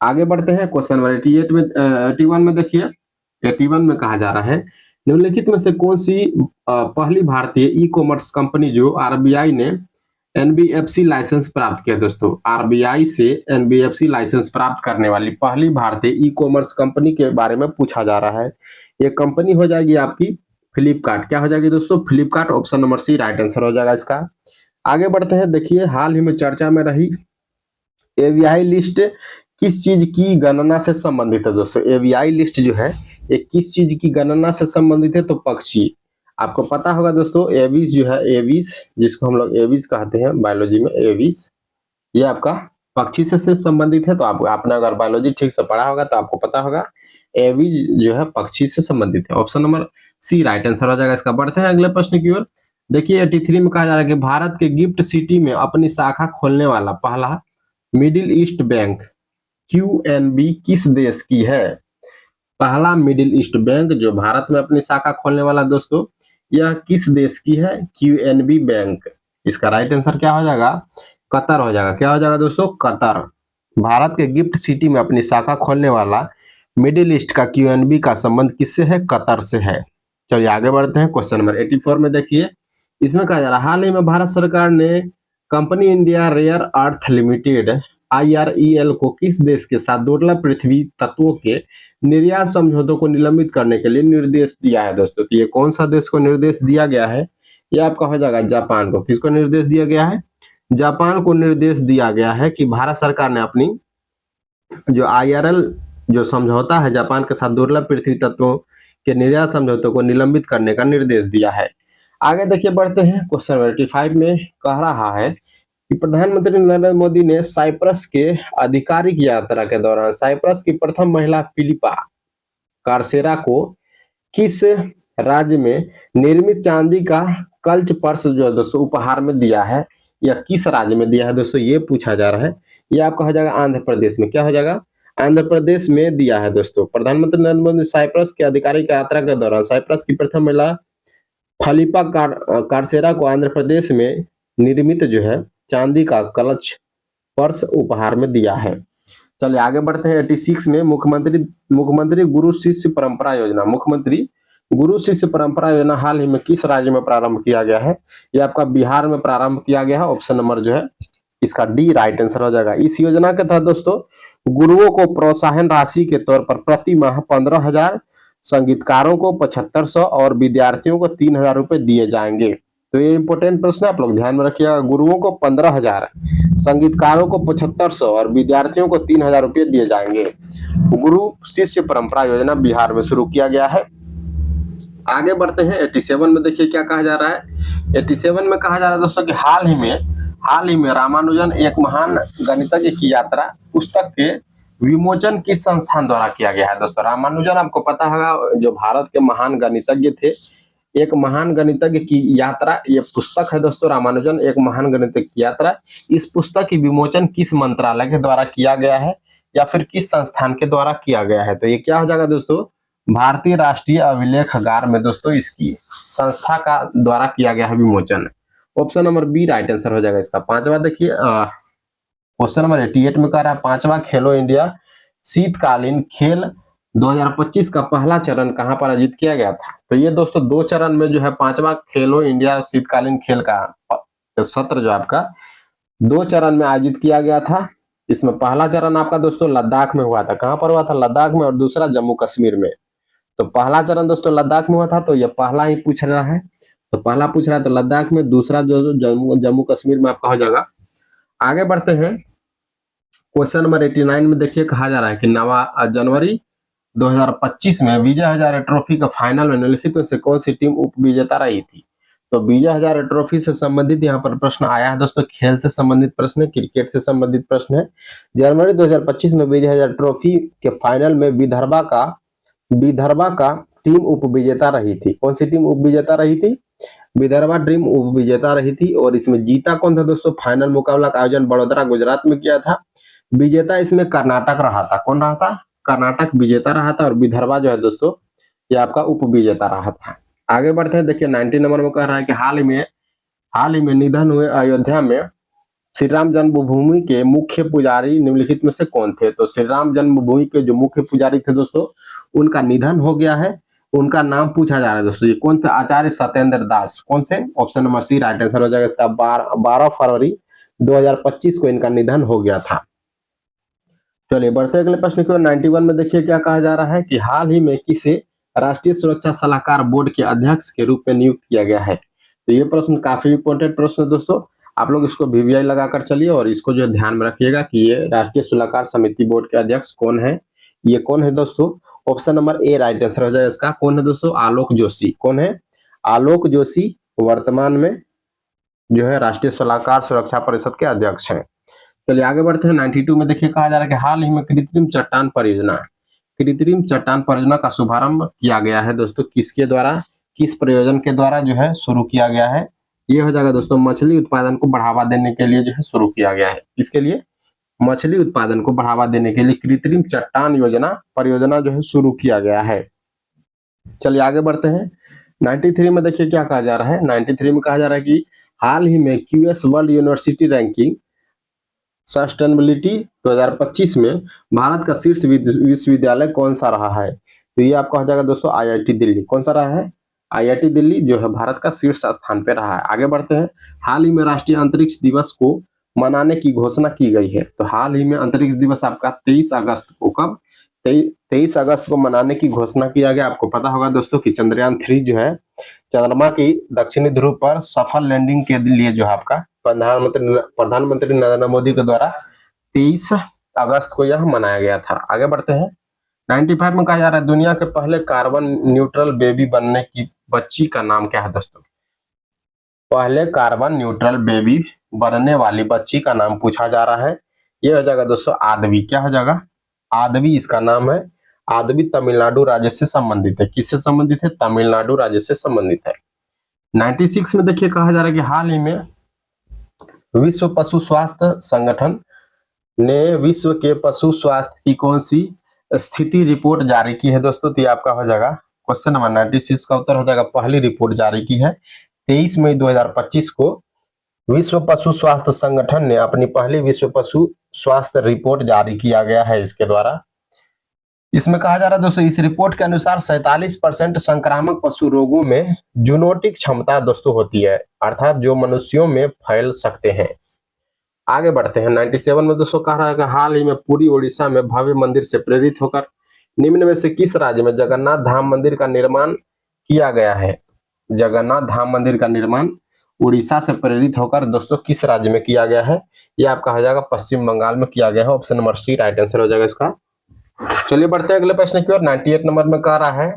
आगे बढ़ते हैं क्वेश्चन नंबर 88 में 81 में देखिए, 81 में कहा जा रहा है, निम्नलिखित में से कौन सी पहली भारतीय ई कॉमर्स कंपनी जो आरबीआई ने एनबीएफसी लाइसेंस प्राप्त किया? दोस्तों, आरबीआई से एनबीएफसी लाइसेंस प्राप्त करने वाली पहली भारतीय ई कॉमर्स कंपनी के बारे में पूछा जा रहा है। ये कंपनी हो जाएगी आपकी फ्लिपकार्ट। क्या हो जाएगी दोस्तों? Flipkart. Option number C right answer हो जाएगा इसका। आगे बढ़ते हैं। देखिए, हाल ही में चर्चा में रही एवीआई लिस्ट किस चीज की गणना से संबंधित है? दोस्तों, एवीआई लिस्ट जो है ये किस चीज की गणना से संबंधित है? तो पक्षी। आपको पता होगा दोस्तों, एविस जो है, एविस जिसको हम लोग एविस कहते हैं बायोलॉजी में, एविस ये आपका पक्षी से संबंधित है। तो आपने अगर बायोलॉजी ठीक से पढ़ा होगा तो आपको पता होगा एविस जो है पक्षी से संबंधित है। Option number C right answer हो जाएगा इसका। बढ़ते हैं अगले प्रश्न की ओर। देखिए, 83 में कहा जा रहा है कि भारत के गिफ्ट सिटी में अपनी शाखा खोलने वाला पहला मिडिल ईस्ट बैंक क्यूएनबी किस देश की है? पहला मिडिल ईस्ट बैंक जो भारत में अपनी शाखा खोलने वाला दोस्तों, यह किस देश की है? क्यूएनबी बैंक। इसका राइट आंसर क्या हो जाएगा? कतर हो जाएगा। क्या हो जाएगा दोस्तों? कतर। भारत के गिफ्ट सिटी में अपनी शाखा खोलने वाला मिडिल ईस्ट का क्यूएनबी का संबंध किससे है? कतर से है। चलिए आगे बढ़ते हैं। क्वेश्चन नंबर 84 में देखिए, इसमें कहा जा रहा है, हाल ही में भारत सरकार ने company India rare earth limited IREL को किस देश के साथ दुर्लभ पृथ्वी तत्वों के निर्यात समझौतों को निलंबित करने के लिए निर्देश दिया है? दोस्तों, तो ये कौन सा देश को निर्देश दिया गया है? ये आपका हो जाएगा जापान को। किसको निर्देश दिया गया है? जापान को निर्देश दिया गया है कि भारत सरकार ने अपनी जो IRL जो समझौता है जापान के साथ दुर्लभ पृथ्वी तत्वों के निर्यात समझौतों को निलंबित करने का निर्देश दिया है। आगे देखिए, बढ़ते हैं। क्वेश्चन नंबर 85 में कह रहा है कि प्रधानमंत्री नरेंद्र मोदी ने साइप्रस के आधिकारिक यात्रा के दौरान साइप्रस की प्रथम महिला फिलिपा कार्सेरा को किस राज्य में निर्मित चांदी का कल्च पर्स जो है दोस्तों उपहार में दिया है? या किस राज्य में दिया है दोस्तों, ये पूछा जा रहा है। ये आपका हो जाएगा आंध्र प्रदेश में। क्या हो जाएगा? आंध्र प्रदेश में दिया है दोस्तों। प्रधानमंत्री नरेंद्र मोदी साइप्रस के आधिकारिक यात्रा के दौरान साइप्रस की प्रथम महिला फिलिपा कार्सेरा को आंध्र प्रदेश में निर्मित जो है चांदी का कलच पर्स उपहार में दिया है। चलिए आगे बढ़ते हैं। 86 में मुख्यमंत्री गुरु शिष्य परंपरा योजना, मुख्यमंत्री गुरु शिष्य परंपरा योजना हाल ही में किस राज्य में प्रारंभ किया गया है? ये आपका बिहार में प्रारंभ किया गया है। ऑप्शन नंबर जो है इसका डी राइट आंसर हो जाएगा। इस योजना के तहत दोस्तों गुरुओं को प्रोत्साहन राशि के तौर पर प्रति माह 15,000, संगीतकारों को 7,500 और विद्यार्थियों को 3,000 रुपए दिए जाएंगे। तो ये इंपॉर्टेंट प्रश्न है, आप लोग ध्यान में रखिएगा। गुरुओं को 15,000, संगीतकारों को 7,500 और विद्यार्थियों को 3,000 रुपये दिए जाएंगे। गुरु शिष्य परंपरा योजना बिहार में शुरू किया गया है। आगे बढ़ते हैं। 87 में देखिए क्या कहा जा रहा है। 87 में कहा जा रहा है दोस्तों कि हाल ही में रामानुजन एक महान गणितज्ञ की यात्रा पुस्तक के विमोचन किस संस्थान द्वारा किया गया है? दोस्तों, रामानुजन आपको पता होगा जो भारत के महान गणितज्ञ थे, एक महान गणितज्ञ की यात्रा ये पुस्तक है दोस्तों। रामानुजन एक महान गणितज्ञ की यात्रा, इस पुस्तक की विमोचन किस मंत्रालय के द्वारा किया गया है या फिर किस संस्थान के द्वारा किया गया है? तो ये क्या हो जाएगा दोस्तों? भारतीय राष्ट्रीय अभिलेखागार में दोस्तों इसकी संस्था का द्वारा किया गया है विमोचन। Option number B right answer हो जाएगा इसका। पांचवा देखिए, क्वेश्चन नंबर 88 में कह रहा है पांचवा खेलो इंडिया शीतकालीन खेल 2025 का पहला चरण कहां पर आयोजित किया गया था। तो ये दोस्तों 2 चरण में जो है पांचवा खेलो इंडिया शीतकालीन खेल का सत्र जो आपका 2 चरण में आयोजित किया गया था। इसमें पहला चरण आपका दोस्तों लद्दाख में हुआ था। कहां पर हुआ था? लद्दाख में। और दूसरा जम्मू कश्मीर में। तो पहला चरण दोस्तों लद्दाख में हुआ था, तो ये पहला ही पूछ रहा है। तो पहला पूछ रहा है तो लद्दाख में, दूसरा जो जम्मू कश्मीर में आपका हो जाएगा। आगे बढ़ते हैं क्वेश्चन नंबर 89 में देखिए कहा जा रहा है कि 9 जनवरी 2025 में विजय हजारे ट्रॉफी का फाइनल में निम्नलिखित में से कौन सी टीम उप विजेता रही थी। तो विजय हजारे ट्रॉफी से संबंधित यहाँ पर प्रश्न आया है दोस्तों। खेल से संबंधित प्रश्न है, क्रिकेट से संबंधित प्रश्न है। जनवरी 2025 में विजय हजारे ट्रॉफी के फाइनल में विदर्भा का टीम उप विजेता रही थी। कौन सी टीम उप विजेता रही थी? विदर्भा टीम उप विजेता रही थी। और इसमें जीता कौन था दोस्तों? फाइनल मुकाबला का आयोजन बड़ोदरा गुजरात में किया था। विजेता इसमें कर्नाटक रहा था। कौन रहा था? कर्नाटक विजेता रहा था। और विदर्भा जो है दोस्तों ये आपका उप विजेता रहा था। आगे बढ़ते हैं, देखिए 90 नंबर में कह रहा है कि हाल ही में निधन हुए अयोध्या में श्री राम जन्मभूमि के मुख्य पुजारी निम्नलिखित में से कौन थे। तो श्री राम जन्मभूमि के जो मुख्य पुजारी थे दोस्तों उनका निधन हो गया है। उनका नाम पूछा जा रहा है दोस्तों। ये कौन थे? आचार्य सत्येंद्र दास। कौन से? Option number C right answer हो जाएगा इसका। 12 फरवरी 2025 को इनका निधन हो गया था। चलिए बढ़ते अगले प्रश्न की ओर। 91 में देखिए क्या कहा जा रहा है कि हाल ही में किसे राष्ट्रीय सुरक्षा सलाहकार बोर्ड के अध्यक्ष के रूप में नियुक्त किया गया है। तो ये प्रश्न काफी इंपॉर्टेंट प्रश्न है दोस्तों। आप लोग इसको वीवीआई लगाकर चलिए और इसको जो ध्यान में रखिएगा कि ये राष्ट्रीय सलाहकार समिति बोर्ड के अध्यक्ष कौन है। ये कौन है दोस्तों? Option number A right answer हो जाएगा इसका। कौन है दोस्तों? आलोक जोशी। कौन है? आलोक जोशी वर्तमान में जो है राष्ट्रीय सलाहकार सुरक्षा परिषद के अध्यक्ष हैं। चलिए आगे बढ़ते हैं। 92 में देखिए कहा जा रहा है कि हाल ही में कृत्रिम चट्टान परियोजना का शुभारंभ किया गया है दोस्तों। किसके द्वारा, किस प्रयोजन के द्वारा जो है शुरू किया गया है? ये हो जाएगा दोस्तों मछली उत्पादन को बढ़ावा देने के लिए जो है शुरू किया गया है। इसके लिए मछली उत्पादन को बढ़ावा देने के लिए कृत्रिम चट्टान परियोजना जो है शुरू किया गया है। चलिए आगे बढ़ते हैं। 93 में देखिए क्या कहा जा रहा है। 93 में कहा जा रहा है कि हाल ही में QS world university ranking sustainability 2025 में भारत का शीर्ष विश्वविद्यालय कौन सा रहा है। तो ये आपका हो जाएगा दोस्तों आईआईटी दिल्ली। कौन सा रहा है? आईआईटी दिल्ली जो है भारत का शीर्ष स्थान पे रहा है। आगे बढ़ते हैं। हाल ही में राष्ट्रीय अंतरिक्ष दिवस को मनाने की घोषणा की गई है। तो हाल ही में अंतरिक्ष दिवस आपका 23 अगस्त को, कब? 23 अगस्त को मनाने की घोषणा किया गया। आपको पता होगा दोस्तों कि चंद्रयान 3 जो है चंद्रमा की दक्षिणी ध्रुव पर सफल लैंडिंग के लिए जो है आपका प्रधानमंत्री नरेंद्र मोदी के द्वारा 23 अगस्त को यह मनाया गया था। आगे बढ़ते हैं। 95 में कहा जा रहा है दुनिया के पहले कार्बन न्यूट्रल बेबी बनने की बच्ची का नाम क्या है दोस्तों? पहले कार्बन न्यूट्रल बेबी बनने वाली बच्ची का नाम पूछा जा रहा है। यह हो जाएगा दोस्तों आदवी। क्या हो जाएगा? आदवी इसका नाम है। आदवी तमिलनाडु राज्य से संबंधित है। किससे संबंधित है? तमिलनाडु राज्य से संबंधित है। 96 में देखिए कहा जा रहा है कि हाल ही में विश्व पशु स्वास्थ्य संगठन ने विश्व के पशु स्वास्थ्य की कौन सी स्थिति रिपोर्ट जारी की है दोस्तों। तो ये आपका हो जाएगा क्वेश्चन नंबर 96 का उत्तर हो जाएगा पहली रिपोर्ट जारी की है 23 मई 2025 को। विश्व पशु स्वास्थ्य संगठन ने अपनी पहली विश्व पशु स्वास्थ्य रिपोर्ट जारी किया गया है इसके द्वारा। इसमें कहा जा रहा है दोस्तों इस रिपोर्ट के अनुसार 47% संक्रामक पशु रोगों में जूनोटिक क्षमता दोस्तों होती है, अर्थात जो मनुष्यों में फैल सकते हैं। आगे बढ़ते हैं। 97 में दोस्तों कह रहा है कि हाल ही में पूरी ओडिशा में भव्य मंदिर से प्रेरित होकर निम्न में से किस राज्य में जगन्नाथ धाम मंदिर का निर्माण किया गया है। जगन्नाथ धाम मंदिर का निर्माण उड़ीसा से प्रेरित होकर दोस्तों किस राज्य में किया गया है। यह आपका हो जाएगा पश्चिम बंगाल में किया गया है। Option number C right answer हो जाएगा इसका। चलिए बढ़ते हैं अगले प्रश्न की ओर। 98 नंबर में कह रहा है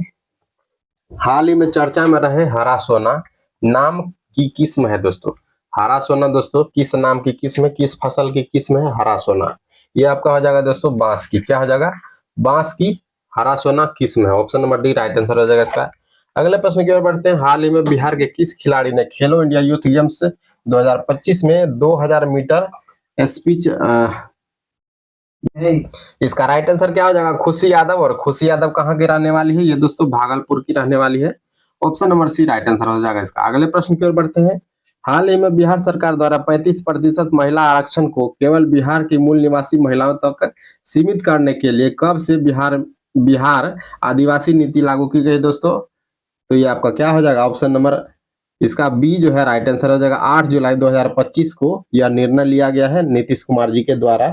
हाल ही में चर्चा में रहे हरा सोना नाम की किस्म है दोस्तों। हरा सोना दोस्तों किस नाम की किस्म है, किस फसल की किस्म है हरा सोना। ये आपका हो जाएगा दोस्तों बांस की। क्या हो जाएगा? बांस की हरा सोना किस्म है। Option number D right answer हो जाएगा इसका। अगले प्रश्न की ओर बढ़ते हैं। हाल ही में बिहार के किस खिलाड़ी ने खेलो इंडिया यूथ गेम्स 2025 में 2000 मीटर स्पीच इसका राइट आंसर क्या हो जाएगा? खुशी यादव। और खुशी यादव कहाँ की रहने वाली है? ये दोस्तों भागलपुर की रहने वाली है। Option number C right answer हो जाएगा इसका। अगले प्रश्न की ओर बढ़ते हैं। हाल ही में बिहार सरकार द्वारा 35% महिला आरक्षण को केवल बिहार की मूल निवासी महिलाओं तक सीमित करने के लिए कब से बिहार बिहार आदिवासी नीति लागू की गई दोस्तों? तो ये आपका क्या हो जाएगा? ऑप्शन नंबर इसका बी जो है राइट आंसर हो जाएगा। 8 जुलाई 2025 को यह निर्णय लिया गया है नीतीश कुमार जी के द्वारा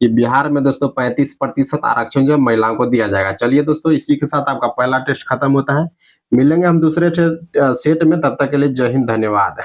कि बिहार में दोस्तों 35% आरक्षण जो है महिलाओं को दिया जाएगा। चलिए दोस्तों, इसी के साथ आपका पहला टेस्ट खत्म होता है। मिलेंगे हम दूसरे सेट में, तब तक के लिए जय हिंद, धन्यवाद।